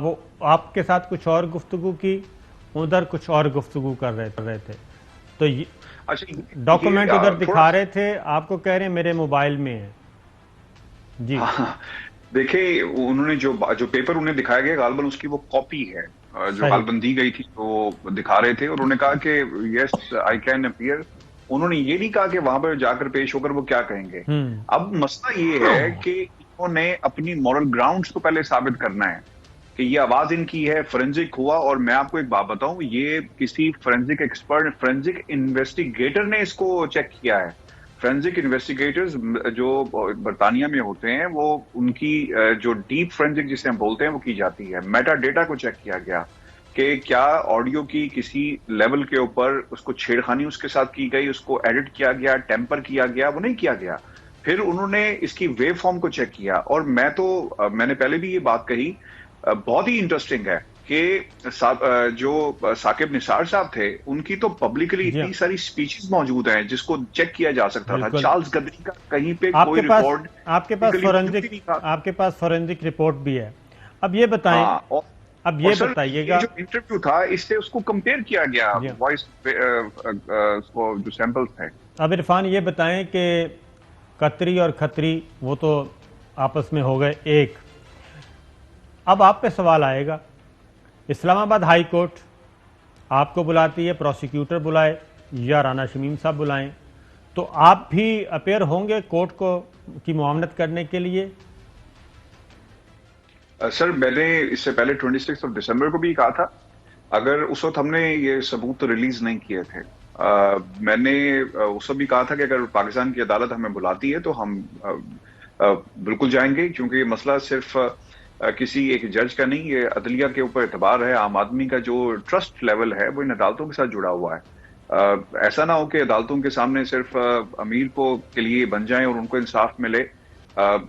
وہ آپ کے ساتھ کچھ اور گفتگو کی, ادھر کچھ اور گفتگو کر رہے تھے, تو ڈاکومنٹ ادھر دکھا رہے تھے, آپ کو کہہ رہے ہیں میرے موبائل میں ہے. جی دیکھیں انہوں نے جو پیپر انہیں دکھایا گیا غالباً اس کی وہ کاپی ہے جو غالباً دی گئی تھی, تو دکھا رہے تھے اور انہوں نے کہا کہ یس آئی کین اپیئر. انہوں نے یہ نہیں کہا کہ وہاں پر جا کر پیش ہو کر وہ کیا کہیں گے. اب مسئلہ یہ ہے کہ انہوں نے اپنی مورل گراؤنڈز کو پہلے ثابت کرنا ہے کہ یہ آواز ان کی ہے, فورینزک ہوا. اور میں آپ کو ایک بات بتاؤں, یہ کسی فورینزک ایکسپرٹ, فورینزک انویسٹیگیٹر نے اس کو چیک کیا ہے. فورینزک انویسٹیگیٹرز جو برطانیہ میں ہوتے ہیں وہ ان کی جو ڈیپ فورینزک جسے ہم بولتے ہیں وہ کی جاتی ہے. میٹا ڈیٹا کو چیک کیا گیا کہ کیا آڈیو کی کسی لیول کے اوپر اس کو چھیڑخانی اس کے ساتھ کی گئی, اس کو ایڈٹ کیا گیا, ٹیمپر کیا گیا, وہ نہیں کیا گیا. پھر انہوں نے اس کی ویو فارم کو چیک کیا. اور میں نے پہلے بھی یہ بات کہی, بہت ہی انٹرسٹنگ ہے کہ جو ثاقب نثار صاحب تھے ان کی تو پبلکلی اتنی ساری سپیچز موجود ہیں جس کو چیک کیا جا سکتا تھا. چارلز گدری کا کہیں پہ کوئی ریکارڈ آپ کے پاس فورینزک رپورٹ بھی ہے. اب یہ بتائیں, اب یہ بتائیے گا جو انٹرویو تھا اس سے اس کو کمپیئر کیا گیا وائس کو جو سیمپلز تھے. اب عرفان یہ بتائیں کہ قطری اور کھتری وہ تو آپس میں ہو گئے ایک, اب آپ پہ سوال آئے گا, اسلام آباد ہائی کورٹ آپ کو بلاتی ہے, پروسیکیوٹر بلائے یا رانا شمیم صاحب بلائیں, تو آپ بھی اپیئر ہوں گے کورٹ کو کی معاونت کرنے کے لیے؟ سر میں نے اس سے پہلے 26 دسمبر کو بھی کہا تھا, اگر اس وقت ہم نے یہ ثبوت ریلیز نہیں کیے تھے, میں نے اس وقت بھی کہا تھا کہ اگر پاکستان کی عدالت ہمیں بلاتی ہے تو ہم بالکل جائیں گے, کیونکہ یہ مسئلہ صرف کسی ایک جج کا نہیں, یہ عدلیہ کے اوپر اعتبار ہے. عام آدمی کا جو ٹرسٹ لیول ہے وہ ان عدالتوں کے ساتھ جڑا ہوا ہے. ایسا نہ ہو کہ عدالتوں کے سامنے صرف امیر کو کے لیے بن جائیں اور ان کو انصاف ملے.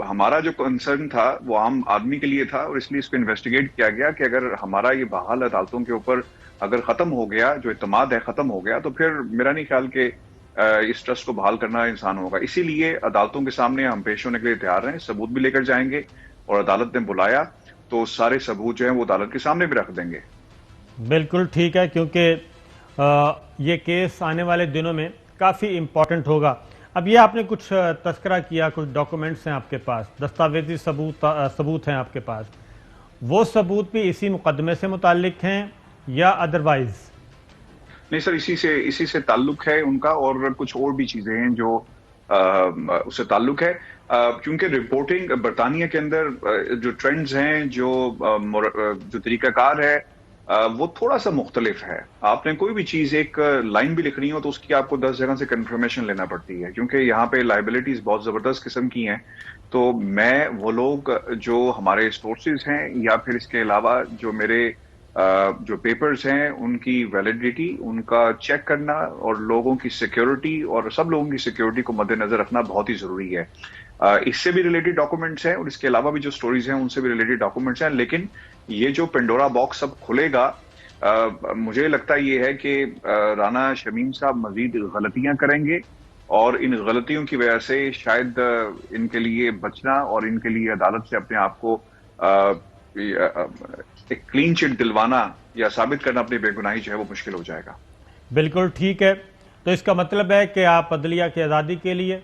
ہمارا جو کنسرن تھا وہ عام آدمی کے لیے تھا, اور اس لیے اس کو انویسٹیگیٹ کیا گیا کہ اگر ہمارا یہ بحال عدالتوں کے اوپر اگر ختم ہو گیا, جو اعتماد ہے ختم ہو گیا, تو پھر میرا نہیں خیال کہ اس ٹرسٹ کو بحال کرنا انسان ہوگا. اسی لیے عدالتوں کے سامنے ہم پیش ہونے کے لیے تیار ہیں, ثبوت بھی لے کر جائیں گے, اور عدالت نے بلایا تو سارے ثبوت جو ہیں وہ عدالت کے سامنے بھی رکھ دیں گے. بالکل ٹھیک ہے, کیونکہ یہ کیس آنے والے دنوں میں کافی امپورٹنٹ ہوگا. اب یہ آپ نے کچھ تذکرہ کیا, کچھ ڈاکومنٹس ہیں آپ کے پاس, دستاویزی ثبوت ہیں آپ کے پاس, وہ ثبوت بھی اسی مقدمے سے متعلق ہیں یا ادروائز؟ نہیں سر, اسی سے تعلق ہے ان کا, اور کچھ اور بھی چیزیں ہیں جو اس سے تعلق ہے, کیونکہ رپورٹنگ برطانیہ کے اندر جو ٹرینڈز ہیں, جو طریقہ کار ہے وہ تھوڑا سا مختلف ہے. آپ نے کوئی بھی چیز ایک لائن بھی لکھنی ہو تو اس کی آپ کو 10 جگہ سے کنفرمیشن لینا پڑتی ہے, کیونکہ یہاں پہ لائبلٹیز بہت زبردست قسم کی ہیں. تو میں وہ لوگ جو ہمارے سورسز ہیں یا پھر اس کے علاوہ جو میرے جو پیپرز ہیں ان کی ویلیڈیٹی، ان کا چیک کرنا اور لوگوں کی سیکیورٹی اور سب لوگوں کی سیکیورٹی کو مد نظر رکھنا بہت ہی ضروری ہے. اس سے بھی ریلیٹڈ ڈاکومنٹس ہیں اور اس کے علاوہ بھی جو سٹوریز ہیں ان سے بھی ریلیٹڈ ڈاکومنٹس ہیں. لیکن یہ جو پینڈورا باکس اب کھلے گا، مجھے لگتا یہ ہے کہ رانا شمیم صاحب مزید غلطیاں کریں گے اور ان غلطیوں کی وجہ سے شاید ان کے لیے بچنا اور ان کے لیے عدالت سے اپنے آپ کو ایک کلین چٹ دلوانا یا ثابت کرنا اپنی بے گناہی جو ہے وہ مشکل ہو جائے گا. بالکل ٹھیک ہے. تو اس کا مطلب ہے کہ آپ عدلیہ کی آزادی کے لیے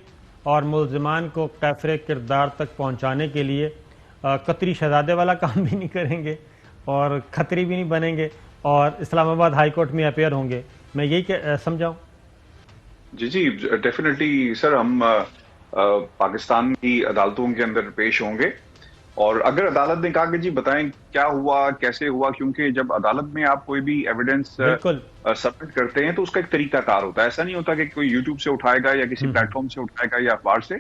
اور ملزمان کو کیفر کردار تک پہنچانے کے لیے قطری شہزادے والا کام بھی نہیں کریں گے اور خطری بھی نہیں بنیں گے اور اسلام آباد ہائی کورٹ میں اپیئر ہوں گے. میں یہی سمجھاؤں؟ جی ڈیفینیٹلی سر، ہم پاکستان کی عدالتوں کے اندر پیش ہوں گے اور اگر عدالت نے کہا کہ جی بتائیں کیا ہوا، کیسے ہوا، کیونکہ جب عدالت میں آپ کوئی بھی ایویڈنس سبمٹ کرتے ہیں تو اس کا ایک طریقہ کار ہوتا ہے. ایسا نہیں ہوتا کہ کوئی یوٹیوب سے اٹھائے گا یا کسی پلیٹ فارم سے اٹھائے گا یا اخبار سے.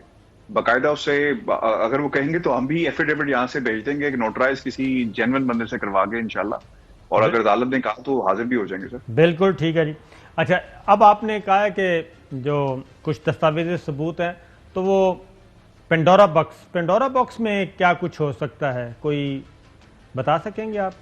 باقاعدہ اس سے اگر وہ کہیں گے تو ہم بھی ایفیڈیوٹ یہاں سے بھیج دیں گے کہ نوٹرائز کسی جینوئن بندے سے کروا کے انشاءاللہ، اور اگر عدالت نے کہا تو حاضر بھی ہو جائیں گے سر. بالکل ٹھیک ہے جی. اچھا، اب آپ نے کہا ہے کہ جو کچھ دستاویزی ثبوت ہیں تو وہ پینڈورا باکس میں کیا کچھ ہو سکتا ہے، کوئی بتا سکیں گے آپ؟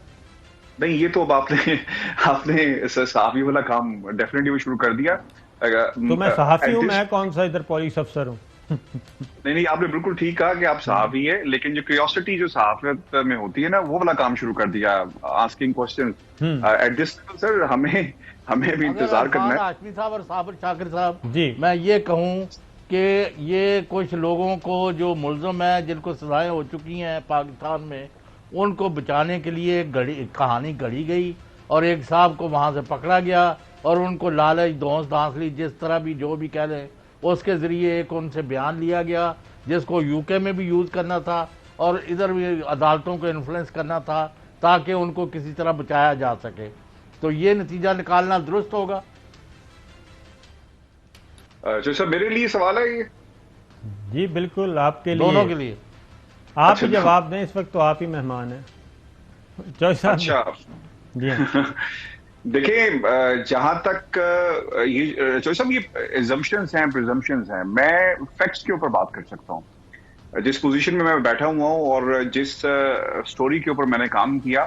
نہیں، یہ تو اب آپ نے صحافی والا کام ڈیفینیٹلی وہ شروع کر دیا. تو میں صحافی ہوں، میں کون سا ادھر پولیس افسر ہوں؟ نہیں، آپ نے بالکل ٹھیک کہا کہ آپ صحافی ہیں، لیکن جو کیوریوسٹی جو صحافت میں ہوتی ہے نا، وہ والا کام شروع کر دیا، آسکنگ کوسچن. ایٹ دس سر ہمیں بھی انتظار کرنا ہے. ہاشمی صاحب اور صابر شاکر صاحب جی، میں یہ کہوں کہ یہ کچھ لوگوں کو جو ملزم ہیں، جن کو سزائیں ہو چکی ہیں پاکستان میں، ان کو بچانے کے لیے کہانی گھڑی گئی اور ایک صاحب کو وہاں سے پکڑا گیا اور ان کو لالچ، دھونس دھانسلی، جس طرح بھی جو بھی کہہ لیں، اس کے ذریعے ایک ان سے بیان لیا گیا جس کو یو کے میں بھی یوز کرنا تھا اور ادھر بھی عدالتوں کو انفلوئنس کرنا تھا تاکہ ان کو کسی طرح بچایا جا سکے. تو یہ نتیجہ نکالنا درست ہوگا؟ جو سر میرے لیے سوال ہے یہ؟ جی بالکل، آپ کے لیے، دونوں کے لیے. آپ ہی جواب دیں، اس وقت تو آپ ہی مہمان ہیں. اچھا جی دیکھیں، جہاں تک یہ جو سب یہ ایزمپشنز ہیں، پریزمپشنز ہیں، میں فیکٹس کے اوپر بات کر سکتا ہوں. جس پوزیشن میں بیٹھا ہوا ہوں اور جس سٹوری کے اوپر میں نے کام کیا،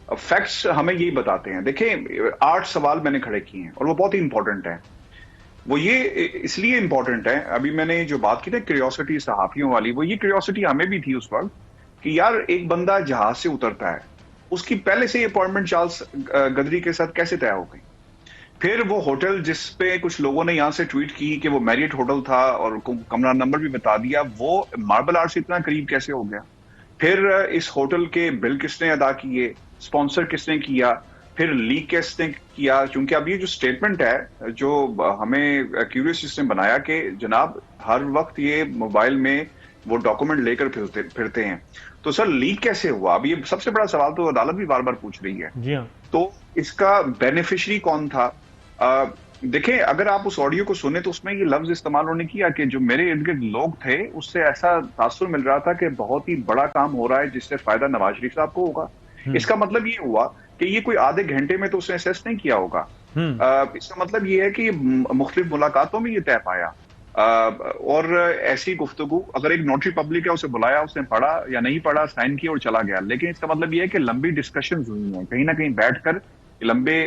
فیکٹس ہمیں یہی بتاتے ہیں. دیکھیں، 8 سوال میں نے کھڑے کیے ہیں اور وہ بہت ہی امپورٹنٹ ہیں. وہ یہ اس لیے امپورٹنٹ ہے، ابھی میں نے جو بات کی نا کیوریوسٹی صحافیوں والی، وہ یہ کیوریوسٹی ہمیں بھی تھی اس وقت کہ یار ایک بندہ جہاز سے اترتا ہے، اس کی پہلے سے اپوائنٹمنٹ چارلس گدری کے ساتھ کیسے طے ہو گئی؟ پھر وہ ہوٹل جس پہ کچھ لوگوں نے یہاں سے ٹویٹ کی کہ وہ میریٹ ہوٹل تھا اور کمرہ نمبر بھی بتا دیا، وہ ماربل آرٹ سے اتنا قریب کیسے ہو گیا؟ پھر اس ہوٹل کے بل کس نے ادا کیے، اسپانسر کس نے کیا، پھر لیک کس نے کیا؟ چونکہ اب یہ جو سٹیٹمنٹ ہے جو ہمیں کیوریوس سسٹم بنایا کہ جناب ہر وقت یہ موبائل میں وہ ڈاکومنٹ لے کر پھرتے ہیں، تو سر لیک کیسے ہوا؟ اب یہ سب سے بڑا سوال تو عدالت بھی بار بار پوچھ رہی ہے. جی ہاں. تو اس کا بینیفیشری کون تھا؟ دیکھیں، اگر آپ اس آڈیو کو سنیں تو اس میں یہ لفظ استعمال ہونے کیا کہ جو میرے ارد گرد لوگ تھے اس سے ایسا تاثر مل رہا تھا کہ بہت ہی بڑا کام ہو رہا ہے جس سے فائدہ نواز شریف صاحب کو ہوگا. اس کا مطلب یہ ہوا کہ یہ کوئی آدھے گھنٹے میں تو اس نے اسیس نہیں کیا ہوگا. اس کا مطلب یہ ہے کہ یہ مختلف ملاقاتوں میں یہ طے پایا اور ایسی گفتگو، اگر ایک نوٹری پبلک ہے، اسے بلایا، اس نے پڑھا یا نہیں پڑھا، سائن کیا اور چلا گیا. لیکن اس کا مطلب یہ ہے کہ لمبی ڈسکشنز ہوئی ہیں، کہیں نہ کہیں بیٹھ کر لمبے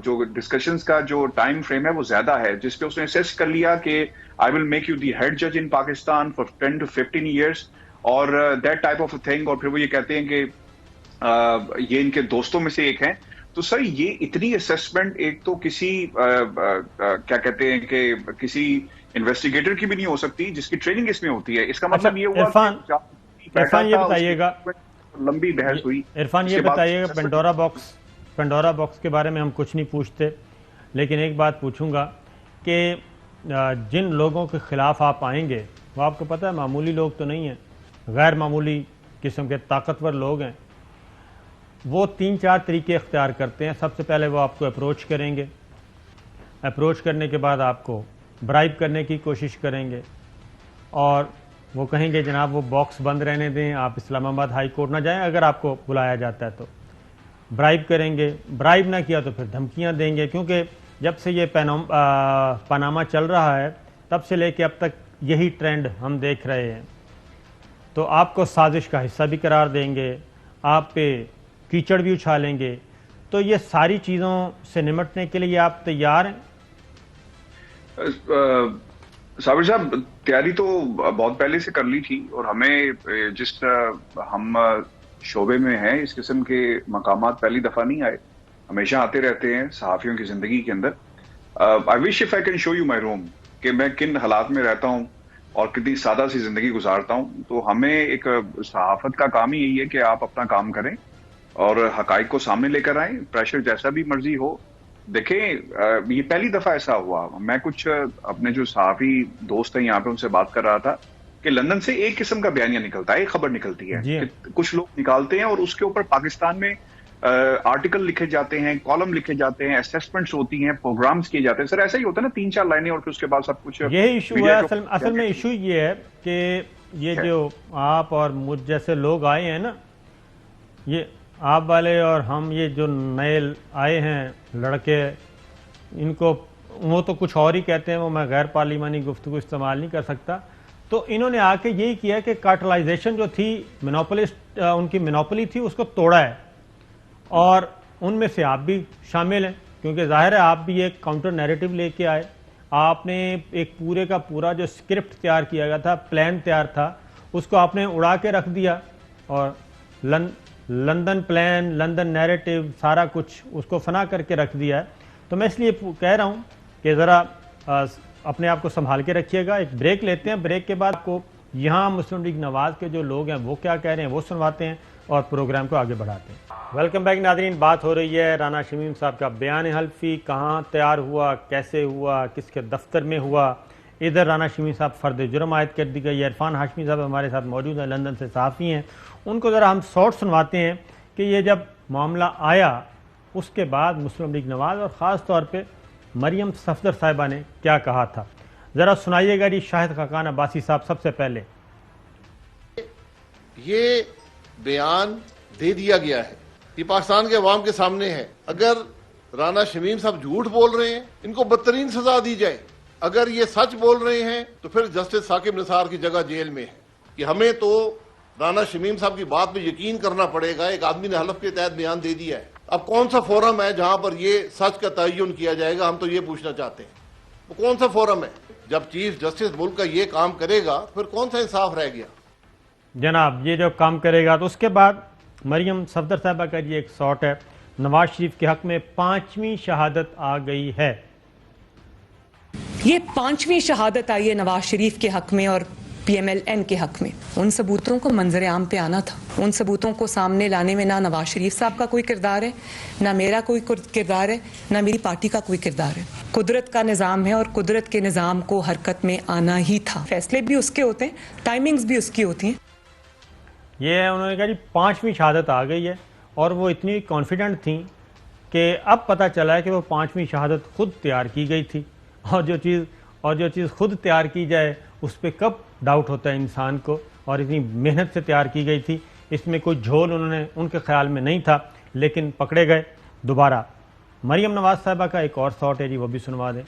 جو ڈسکشنز کا جو ٹائم فریم ہے وہ زیادہ ہے، جس پہ اس نے اسیس کر لیا کہ I will make you the head جج in Pakistan for 10 to 15 years اور that type of a thing. اور پھر وہ یہ کہتے ہیں کہ یہ ان کے دوستوں میں سے ایک ہیں. تو سر یہ اتنی اسیسمنٹ ایک تو کسی کیا کہتے ہیں کہ کسی انویسٹیگیٹر کی بھی نہیں ہو سکتی جس کی ٹریننگ اس میں ہوتی ہے. اس کا مطلب یہ ہوا عرفان یہ بتائیے گا، لمبی بحث ہوئی. عرفان یہ بتائیے گا، پینڈورا باکس کے بارے میں ہم کچھ نہیں پوچھتے، لیکن ایک بات پوچھوں گا کہ جن لوگوں کے خلاف آپ آئیں گے وہ آپ کو پتہ ہے معمولی لوگ تو نہیں ہیں، غیر معمولی قسم کے طاقتور لوگ ہیں. وہ 3-4 طریقے اختیار کرتے ہیں. سب سے پہلے وہ آپ کو اپروچ کریں گے، اپروچ کرنے کے بعد آپ کو برائب کرنے کی کوشش کریں گے اور وہ کہیں گے جناب وہ باکس بند رہنے دیں، آپ اسلام آباد ہائی کورٹ نہ جائیں اگر آپ کو بلایا جاتا ہے تو. برائب کریں گے، برائب نہ کیا تو پھر دھمکیاں دیں گے، کیونکہ جب سے یہ پاناما چل رہا ہے تب سے لے کے اب تک یہی ٹرینڈ ہم دیکھ رہے ہیں. تو آپ کو سازش کا حصہ بھی قرار دیں گے، آپ پہ کیچڑ بھی اچھالیں گے. تو یہ ساری چیزوں سے نمٹنے کے لیے آپ تیار ہیں؟ صابر صاحب، تیاری تو بہت پہلے سے کر لی تھی، اور ہمیں جس طرح ہم شعبے میں ہیں اس قسم کے مقامات پہلی دفعہ نہیں آئے، ہمیشہ آتے رہتے ہیں صحافیوں کی زندگی کے اندر. I wish if I can show you my room کہ میں کن حالات میں رہتا ہوں اور کتنی سادہ سی زندگی گزارتا ہوں. تو ہمیں ایک صحافت کا کام ہی یہی ہے کہ آپ اپنا کام کریں اور حقائق کو سامنے لے کر آئیں، پریشر جیسا بھی مرضی ہو. دیکھیں، یہ پہلی دفعہ ایسا ہوا. میں کچھ اپنے جو صحافی دوست ہیں یہاں پہ ان سے بات کر رہا تھا کہ لندن سے ایک قسم کا بیانیہ نکلتا ہے، ایک خبر نکلتی ہے جی. کہ کچھ لوگ نکالتے ہیں اور اس کے اوپر پاکستان میں آرٹیکل لکھے جاتے ہیں، کالم لکھے جاتے ہیں، اسیسمنٹس ہوتی ہیں، پروگرامز کیے جاتے ہیں. سر ایسا ہی ہوتا ہے نا، 3-4 لائنیں اور پھر اس کے بعد سب کچھ. یہی ایشو ہے اصل میں. ایشو یہ ہے کہ یہ جو آپ اور مجھ جیسے لوگ آئے ہیں نا، یہ آپ والے اور ہم، یہ جو نئے آئے ہیں لڑکے، ان کو وہ تو کچھ اور ہی کہتے ہیں، وہ میں غیر پارلیمانی گفتگو استعمال نہیں کر سکتا. تو انہوں نے آ کے یہی کیا کہ کارٹلائزیشن جو تھی، مینوپولسٹ ان کی مینوپلی تھی، اس کو توڑا ہے. اور ان میں سے آپ بھی شامل ہیں، کیونکہ ظاہر ہے آپ بھی ایک کاؤنٹر نیریٹو لے کے آئے. آپ نے ایک پورے کا پورا جو اسکرپٹ تیار کیا گیا تھا، پلان تیار تھا، اس کو آپ نے اڑا کے رکھ دیا، اور لندن پلان، لندن نیریٹو، سارا کچھ اس کو فنا کر کے رکھ دیا ہے. تو میں اس لیے کہہ رہا ہوں کہ ذرا اپنے آپ کو سنبھال کے رکھیے گا. ایک بریک لیتے ہیں، بریک کے بعد کو یہاں مسلم لیگ نواز کے جو لوگ ہیں وہ کیا کہہ رہے ہیں وہ سنواتے ہیں اور پروگرام کو آگے بڑھاتے ہیں. ویلکم بیک ناظرین. بات ہو رہی ہے رانا شمیم صاحب کا بیان حلفی، کہاں تیار ہوا، کیسے ہوا، کس کے دفتر میں ہوا. ادھر رانا شمیم صاحب فرد جرم عائد کر دی گئی. عرفان ہاشمی صاحب ہمارے ساتھ موجود ہیں، لندن سے صحافی ہیں. ان کو ذرا ہم شارٹ سنواتے ہیں کہ یہ جب معاملہ آیا اس کے بعد مسلم لیگ نواز اور خاص طور پہ مریم صفدر صاحبہ نے کیا کہا تھا. ذرا سنائیے گا جی شاہد خاقان عباسی صاحب. سب سے پہلے یہ بیان دے دیا گیا ہے، یہ پاکستان کے عوام کے سامنے ہے. اگر رانا شمیم صاحب جھوٹ بول رہے ہیں، ان کو بدترین سزا دی جائے. اگر یہ سچ بول رہے ہیں تو پھر جسٹس ثاقب نثار کی جگہ جیل میں ہے. کہ ہمیں تو رانا شمیم صاحب کی بات پہ یقین کرنا پڑے گا. ایک آدمی نے حلف کے تحت بیان دے دیا ہے. اب کون سا فورم ہے جہاں پر یہ سچ کا تعین کیا جائے گا؟ ہم تو یہ پوچھنا چاہتے ہیں وہ کون سا فورم ہے؟ جب چیف جسٹس ملک کا یہ کام کرے گا پھر کون سا انصاف رہ گیا؟ جناب یہ جو کام کرے گا. تو اس کے بعد مریم صفدر صاحبہ کا یہ ایک شارٹ ہے. نواز شریف کے حق میں 5ویں شہادت آ گئی ہے. یہ 5ویں شہادت آئی ہے نواز شریف کے حق میں اور پی ایم ایل این کے حق میں. ان ثبوتوں کو منظر عام پہ آنا تھا. ان ثبوتوں کو سامنے لانے میں نہ نواز شریف صاحب کا کوئی کردار ہے، نہ میرا کوئی کردار ہے، نہ میری پارٹی کا کوئی کردار ہے. قدرت کا نظام ہے اور قدرت کے نظام کو حرکت میں آنا ہی تھا. فیصلے بھی اس کے ہوتے ہیں، ٹائمنگز بھی اس کی ہوتی ہیں. یہ انہوں نے کہا جی 5ویں شہادت آ گئی ہے، اور وہ اتنی کانفیڈنٹ تھیں کہ اب پتہ چلا ہے کہ وہ 5ویں شہادت خود تیار کی گئی تھی. اور جو چیز خود تیار کی جائے اس پہ کب ڈاؤٹ ہوتا ہے انسان کو، اور اتنی محنت سے تیار کی گئی تھی. اس میں کوئی جھول ان کے خیال میں نہیں تھا، لیکن پکڑے گئے دوبارہ. مریم نواز صاحبہ کا ایک اور شارٹ ہے جی، وہ بھی سنوا دیں.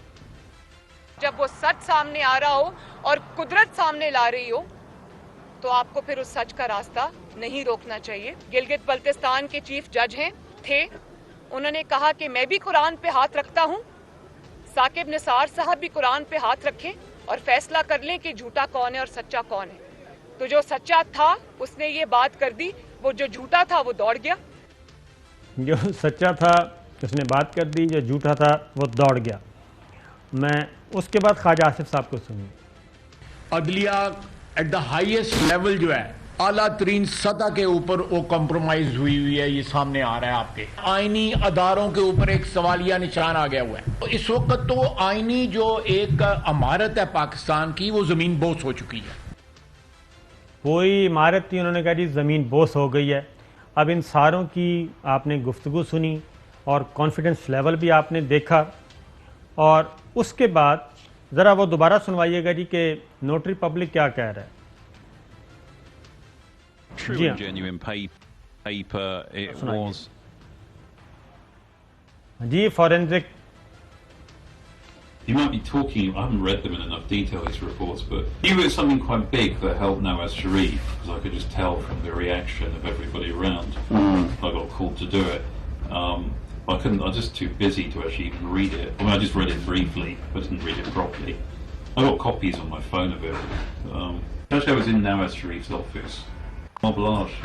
جب وہ سچ سامنے آ رہا ہو اور قدرت سامنے لا رہی ہو تو آپ کو پھر اس سچ کا راستہ نہیں روکنا چاہیے. گلگت بلتستان کے چیف جج تھے، انہوں نے کہا کہ میں بھی قرآن پہ ہاتھ رکھتا ہوں. ثاقب نثار صاحب بھی قرآن پہ ہاتھ رکھیں اور فیصلہ کر لیں کہ جھوٹا کون ہے اور سچا کون ہے. تو جو سچا تھا اس نے یہ بات کر دی، وہ جو جھوٹا تھا وہ دوڑ گیا. جو سچا تھا اس نے بات کر دی، جو جھوٹا تھا وہ دوڑ گیا. میں اس کے بعد خواجہ آصف صاحب کو سنیے. عدلیہ ایٹ دا ہائیسٹ لیول جو ہے، اعلیٰ ترین سطح کے اوپر وہ کمپرومائز ہوئی ہے. یہ سامنے آ رہا ہے آپ کے آئینی اداروں کے اوپر ایک سوالیہ نشان آ گیا ہوا ہے. اس وقت تو آئینی جو ایک عمارت ہے پاکستان کی وہ زمین بوس ہو چکی ہے. کوئی عمارت تھی، انہوں نے کہا جی زمین بوس ہو گئی ہے. اب ان ساروں کی آپ نے گفتگو سنی اور کانفیڈنس لیول بھی آپ نے دیکھا، اور اس کے بعد ذرا وہ دوبارہ سنوائیے گا جی کہ نوٹری پبلک کیا کہہ رہا ہے. True and genuine paper. It was جی forensic You might be talking, I haven't read them in enough detail, these reports, but he was something quite big that helped Nawaz Sharif, because I could just tell from the reaction of everybody around. I got called to do it. I was just too busy to actually even read it. I mean, I just read it briefly, but didn't read it properly. I got copies on my phone of it. Actually, I was in Nawaz Sharif's office. Moblage.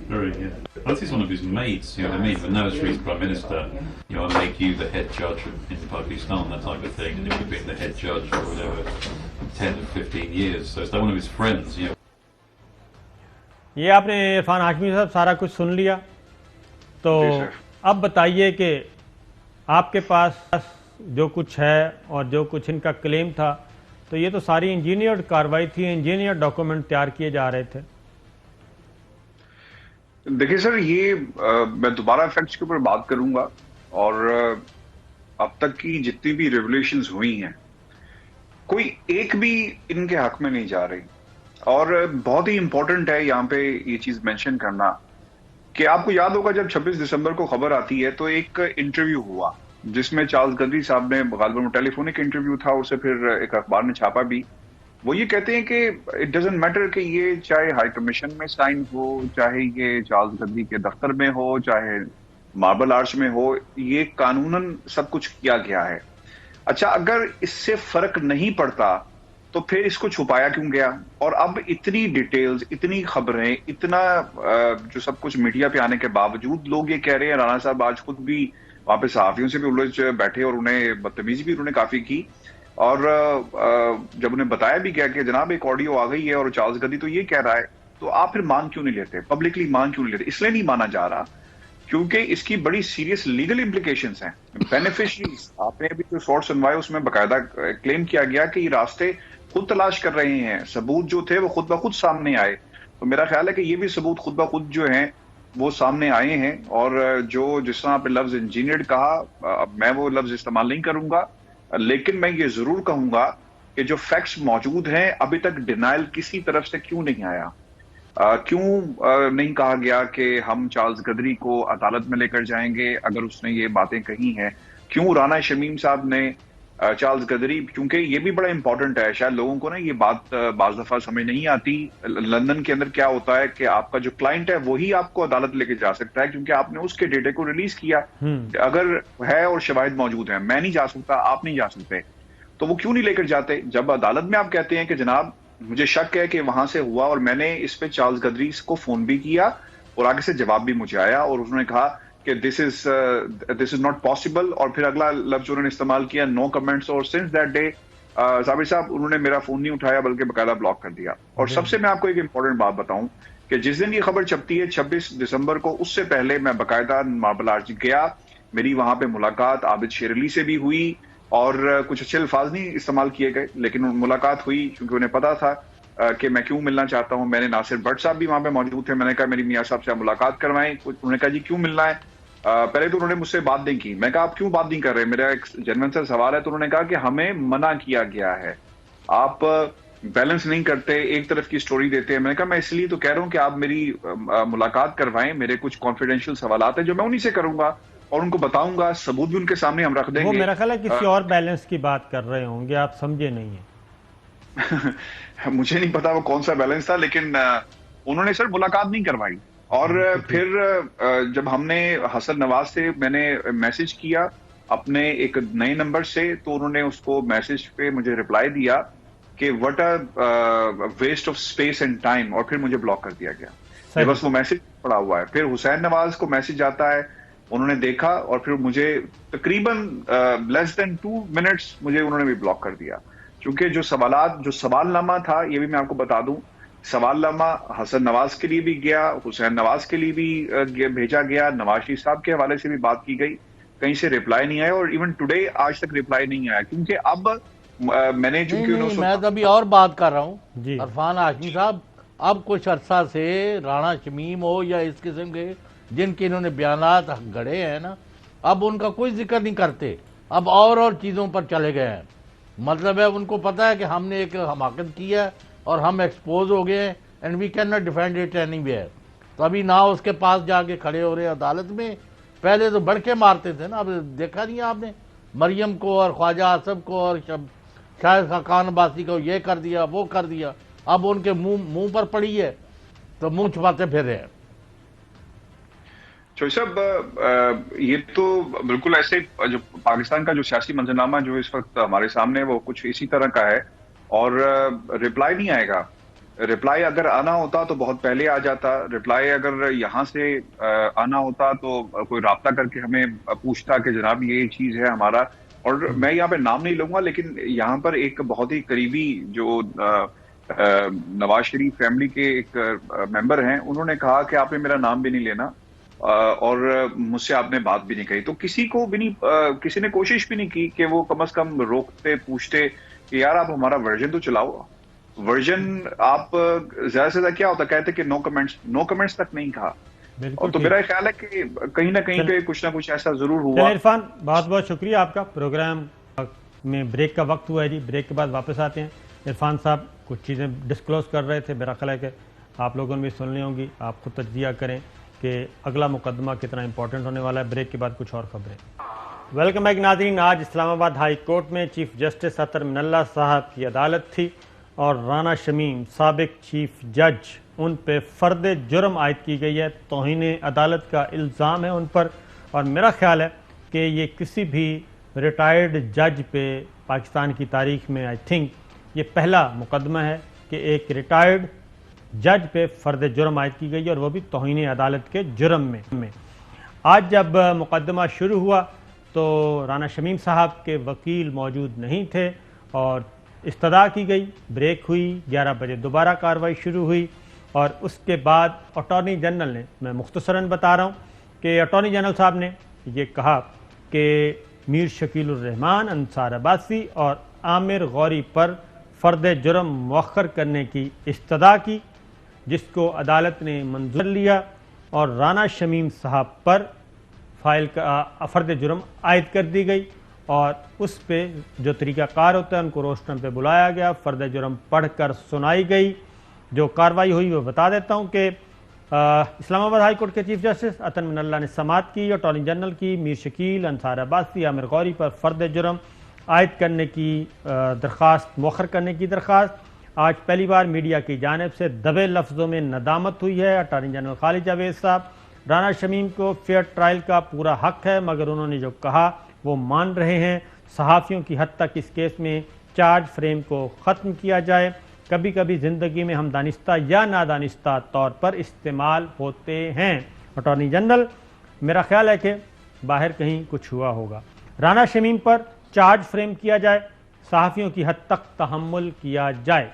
Yeah. That is one of his mates, you know what I mean? When Nawaz Sharif's Prime Minister, you know, I'll make you the head judge in Pakistan, that type of thing, and he would have been the head judge for whatever, 10 or 15 years. So it's like one of his friends, you know. یہ آپ نے عرفان ہاشمی صاحب سارا کچھ سن لیا تو اب بتائیے کہ آپ کے پاس جو کچھ ہے اور جو کچھ ان کا کلیم تھا تو یہ تو ساری انجینئرڈ کاروائی تھی, انجینئرڈ ڈاکومنٹ تیار کیے جا رہے تھے. دیکھیں سر, یہ میں دوبارہ فیکٹس کے اوپر بات کروں گا, اور اب تک کی جتنی بھی ریولیوشنز ہوئی ہیں کوئی ایک بھی ان کے حق میں نہیں جا رہی. اور بہت ہی امپورٹنٹ ہے یہاں پہ یہ چیز مینشن کرنا کہ آپ کو یاد ہوگا جب 26 دسمبر کو خبر آتی ہے تو ایک انٹرویو ہوا جس میں چارلز گدری صاحب نے, غالباً ٹیلی فونک انٹرویو تھا, اسے پھر ایک اخبار نے چھاپا بھی. وہ یہ کہتے ہیں کہ اٹ ڈزنٹ میٹر کہ یہ چاہے ہائی کمیشن میں سائن ہو, چاہے یہ چارلز گدری کے دفتر میں ہو, چاہے ماربل آرچ میں ہو, یہ قانوناً سب کچھ کیا گیا ہے. اچھا, اگر اس سے فرق نہیں پڑتا تو پھر اس کو چھپایا کیوں گیا؟ اور اب اتنی ڈیٹیلز, اتنی خبریں, اتنا جو سب کچھ میڈیا پہ آنے کے باوجود لوگ یہ کہہ رہے ہیں. رانا صاحب آج خود بھی وہاں پہ صحافیوں سے بھی الجھ بیٹھے اور انہیں بدتمیزی بھی انہوں نے کافی کی, اور جب انہیں بتایا بھی گیا کہ جناب ایک آڈیو آ گئی ہے اور چارلز گدری تو یہ کہہ رہا ہے, تو آپ پھر مان کیوں نہیں لیتے, پبلکلی مان کیوں نہیں لیتے؟ اس لیے نہیں مانا جا رہا کیونکہ اس کی بڑی سیریس لیگل امپلیکیشنز ہیں. بینیفیشریز, آپ نے ابھی جو شارٹ سنوائے اس میں باقاعدہ کلیم کیا گیا کہ یہ راستے خود تلاش کر رہے ہیں, ثبوت جو تھے وہ خود بخود سامنے آئے. تو میرا خیال ہے کہ یہ بھی ثبوت خود بخود جو ہیں وہ سامنے آئے ہیں. اور جو جس طرح آپ نے لفظ انجینئرڈ کہا, میں وہ لفظ استعمال نہیں کروں گا, لیکن میں یہ ضرور کہوں گا کہ جو فیکٹس موجود ہیں ابھی تک ڈینائل کسی طرف سے کیوں نہیں آیا, کیوں نہیں کہا گیا کہ ہم چارلز گدری کو عدالت میں لے کر جائیں گے اگر اس نے یہ باتیں کہی ہیں, کیوں رانا شمیم صاحب نے چارلز گدری, کیونکہ یہ بھی بڑا امپورٹنٹ ہے, شاید لوگوں کو نا یہ بات بعض دفعہ سمجھ نہیں آتی. لندن کے اندر کیا ہوتا ہے کہ آپ کا جو کلائنٹ ہے وہی آپ کو عدالت لے کے جا سکتا ہے کیونکہ آپ نے اس کے ڈیٹے کو ریلیز کیا, اگر ہے اور شواہد موجود ہیں. میں نہیں جا سکتا, آپ نہیں جا سکتے, تو وہ کیوں نہیں لے کر جاتے؟ جب عدالت میں آپ کہتے ہیں کہ جناب مجھے شک ہے کہ وہاں سے ہوا اور میں نے اس پہ چارلز گدری کو فون بھی کیا اور آگے سے جواب بھی مجھے آیا اور انہوں نے کہا کہ دس از ناٹ پاسبل, اور پھر اگلا لفظ انہوں نے استعمال کیا نو کمنٹس, اور سنس دیٹ ڈے صابر صاحب انہوں نے میرا فون نہیں اٹھایا بلکہ باقاعدہ بلاک کر دیا. اور سب سے میں آپ کو ایک امپورٹنٹ بات بتاؤں کہ جس دن یہ خبر چھپتی ہے 26 دسمبر کو, اس سے پہلے میں باقاعدہ ماربل آرچ گیا, میری وہاں پہ ملاقات عابد شیر علی سے بھی ہوئی, اور کچھ اچھے الفاظ نہیں استعمال کیے گئے لیکن ملاقات ہوئی کیونکہ انہیں پتا تھا کہ میں کیوں ملنا چاہتا ہوں. میں نے ناصر بٹ صاحب بھی وہاں پہ موجود تھے, میں نے کہا میری میاں صاحب سے ملاقات کروائیں. انہوں نے کہا جی کیوں ملنا ہے؟ پہلے تو انہوں نے مجھ سے بات نہیں کی. میں کہا آپ کیوں بات نہیں کر رہے, میرا ایک جنرل سے سوال ہے. تو انہوں نے کہا کہ ہمیں منع کیا گیا ہے, آپ بیلنس نہیں کرتے, ایک طرف کی سٹوری دیتے ہیں. میں نے کہا میں اس لیے تو کہہ رہا ہوں کہ آپ میری ملاقات کروائیں, میرے کچھ کانفیڈینشیل سوالات ہیں جو میں انہی سے کروں گا اور ان کو بتاؤں گا, ثبوت بھی ان کے سامنے ہم رکھ دیں گے. وہ میرا خیال ہے کسی اور بیلنس کی بات کر رہے ہوں گے, آپ سمجھے نہیں ہیں. مجھے نہیں پتا وہ کون سا بیلنس تھا, لیکن انہوں نے سر ملاقات نہیں کروائی. اور پھر جب ہم نے حسن نواز سے میں نے میسج کیا اپنے ایک نئے نمبر سے, تو انہوں نے اس کو میسج پہ مجھے رپلائی دیا کہ what waste of space and time, اور پھر مجھے بلاک کر دیا گیا. بس وہ میسج پڑا ہوا ہے. پھر حسین نواز کو میسج آتا ہے, انہوں نے دیکھا اور پھر مجھے تقریباً لیس دین 2 منٹس مجھے انہوں نے بھی بلاک کر دیا. کیونکہ جو سوال نامہ تھا, یہ بھی میں آپ کو بتا دوں, سوال نامہ حسن نواز کے لیے بھی گیا, حسین نواز کے لیے بھی بھیجا گیا, نواز شریف صاحب کے حوالے سے بھی بات کی گئی, کہیں سے ریپلائی نہیں آیا, اور ایون ٹوڈے آج تک ریپلائی نہیں آیا. کیونکہ اب میں نے چونکہ میں تو ابھی اور بات کر رہا ہوں عرفان ہاشمی صاحب, اب کچھ عرصہ سے رانا شمیم ہو یا اس قسم کے جن کے انہوں نے بیانات گڑے ہیں نا, اب ان کا کوئی ذکر نہیں کرتے, اب اور چیزوں پر چلے گئے ہیں. مطلب ہے ان کو پتا ہے کہ ہم نے ایک حماقت کی ہے اور ہم ایکسپوز ہو گئے ہیں, and we cannot defend it anywhere. تو ابھی نہ اس کے پاس جا کے کھڑے ہو رہے ہیں عدالت میں, پہلے تو بڑھ کے مارتے تھے نا. اب دیکھا نہیں آپ نے مریم کو اور خواجہ آصف کو اور شاہد خاقان عباسی کو یہ کر دیا وہ کر دیا. اب ان کے منہ پر پڑی ہے تو منہ چھپاتے پھر رہے ہیں. چوہی صاحب یہ تو بالکل ایسے جو پاکستان کا جو سیاسی منظرنامہ جو اس وقت ہمارے سامنے وہ کچھ اسی طرح کا ہے, اور رپلائی نہیں آئے گا. رپلائی اگر آنا ہوتا تو بہت پہلے آ جاتا. رپلائی اگر یہاں سے آنا ہوتا تو کوئی رابطہ کر کے ہمیں پوچھتا کہ جناب یہ چیز ہے ہمارا. اور میں یہاں پہ نام نہیں لوں گا, لیکن یہاں پر ایک بہت ہی قریبی جو نواز شریف فیملی کے ایک ممبر ہیں, انہوں نے کہا کہ آپ نے میرا نام بھی نہیں لینا اور مجھ سے آپ نے بات بھی نہیں کہی. تو کسی کو بھی نہیں, کسی نے کوشش بھی نہیں کی کہ وہ کم از کم روکتے پوچھتے کہ یار آپ ہمارا ورژن تو چلاؤ. ورژن آپ زیادہ سے زیادہ کیا ہوتا, کہتے کہ نو کمنٹس تک نہیں کہا. اور تو میرا خیال ہے کہ کہیں نہ کہیں پہ کچھ نہ کچھ ایسا ضرور ہوا. عرفان بہت بہت شکریہ آپ کا. پروگرام میں بریک کا وقت ہوا ہے جی, بریک کے بعد واپس آتے ہیں. عرفان صاحب کچھ چیزیں ڈسکلوز کر رہے تھے, میرا خیال ہے کہ آپ لوگوں نے بھی سننی ہوں گی. آپ خود تجزیہ کریں کہ اگلا مقدمہ کتنا امپورٹنٹ ہونے والا ہے. بریک کے بعد کچھ اور خبریں. ویلکم بیک ناظرین. آج اسلام آباد ہائی کورٹ میں چیف جسٹس عطر من اللہ صاحب کی عدالت تھی اور رانا شمیم سابق چیف جج ان پہ فرد جرم عائد کی گئی ہے. توہین عدالت کا الزام ہے ان پر, اور میرا خیال ہے کہ یہ کسی بھی ریٹائرڈ جج پہ پاکستان کی تاریخ میں آئی تھنک یہ پہلا مقدمہ ہے کہ ایک ریٹائرڈ جج پہ فرد جرم عائد کی گئی ہے, اور وہ بھی توہین عدالت کے جرم میں. آج جب مقدمہ شروع ہوا تو رانا شمیم صاحب کے وکیل موجود نہیں تھے اور استدعا کی گئی, بریک ہوئی, 11 بجے دوبارہ کارروائی شروع ہوئی. اور اس کے بعد اٹارنی جنرل نے, میں مختصراً بتا رہا ہوں کہ اٹارنی جنرل صاحب نے یہ کہا کہ میر شکیل الرحمان, انصار عباسی اور عامر غوری پر فرد جرم مؤخر کرنے کی استدعا کی, جس کو عدالت نے منظور لیا, اور رانا شمیم صاحب پر فائل کا فرد جرم عائد کر دی گئی. اور اس پہ جو طریقہ کار ہوتا ہے ان کو روسٹرم پہ بلایا گیا, فرد جرم پڑھ کر سنائی گئی. جو کارروائی ہوئی وہ بتا دیتا ہوں کہ اسلام آباد ہائی کورٹ کے چیف جسٹس عطر من اللہ نے سماعت کی اٹارنی جنرل کی میر شکیل, انصار عباسی, عامر غوری پر فرد جرم عائد کرنے کی درخواست, مؤخر کرنے کی درخواست. آج پہلی بار میڈیا کی جانب سے دبے لفظوں میں ندامت ہوئی ہے. اٹارنی جنرل خالد جاوید صاحب, رانا شمیم کو فیئر ٹرائل کا پورا حق ہے, مگر انہوں نے جو کہا وہ مان رہے ہیں. صحافیوں کی حد تک اس کیس میں چارج فریم کو ختم کیا جائے. کبھی کبھی زندگی میں ہم دانستہ یا نادانستہ طور پر استعمال ہوتے ہیں. اٹارنی جنرل, میرا خیال ہے کہ باہر کہیں کچھ ہوا ہوگا. رانا شمیم پر چارج فریم کیا جائے, صحافیوں کی حد تک تحمل کیا جائے.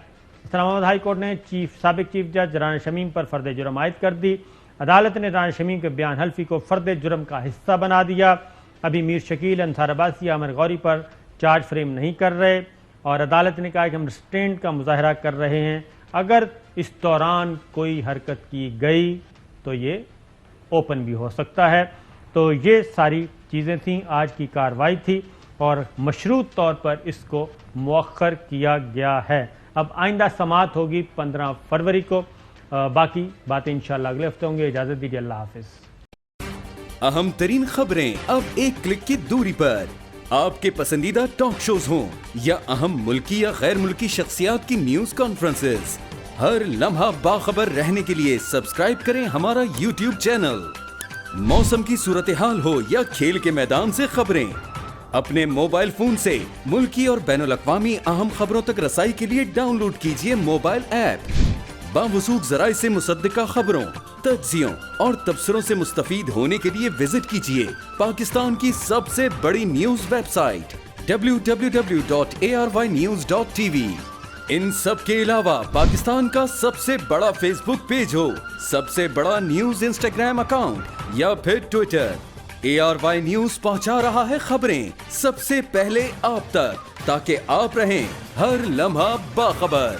اسلام آباد ہائی کورٹ نے سابق چیف جج رانا شمیم پر فرد جرم عائد کر دی. عدالت نے رانا شمیم کے بیان حلفی کو فرد جرم کا حصہ بنا دیا. ابھی میر شکیل, انصار عباسی, عامر غوری پر چارج فریم نہیں کر رہے, اور عدالت نے کہا کہ ہم ریسٹرینٹ کا مظاہرہ کر رہے ہیں. اگر اس دوران کوئی حرکت کی گئی تو یہ اوپن بھی ہو سکتا ہے. تو یہ ساری چیزیں تھیں, آج کی کارروائی تھی, اور مشروط طور پر اس کو مؤخر کیا گیا ہے. اب آئندہ سماعت ہوگی 15 فروری کو. باقی باتیں انشاءاللہ اگلے ہفتے ہوں گے. اجازت دیجیے, اللہ حافظ. اہم ترین خبریں اب ایک کلک کی دوری پر. آپ کے پسندیدہ ٹاک شوز ہوں یا اہم ملکی یا غیر ملکی شخصیات کی نیوز کانفرنسز, ہر لمحہ باخبر رہنے کے لیے سبسکرائب کریں ہمارا یوٹیوب چینل. موسم کی صورتحال ہو یا کھیل کے میدان سے خبریں, اپنے موبائل فون سے ملکی اور بین الاقوامی اہم خبروں تک رسائی کے لیے ڈاؤن لوڈ کیجیے موبائل ایپ. باوثوق ذرائع سے مصدقہ خبروں, تجزیوں اور تبصروں سے مستفید ہونے کے لیے وزٹ کیجیے پاکستان کی سب سے بڑی نیوز ویب سائٹ www.arYnews.tv. ان سب کے علاوہ پاکستان کا سب سے بڑا فیس بک پیج ہو, سب سے بڑا نیوز انسٹاگرام اکاؤنٹ یا پھر ٹویٹر, ARY نیوز پہنچا رہا ہے خبریں سب سے پہلے آپ تک, تاکہ آپ رہیں ہر لمحہ باخبر.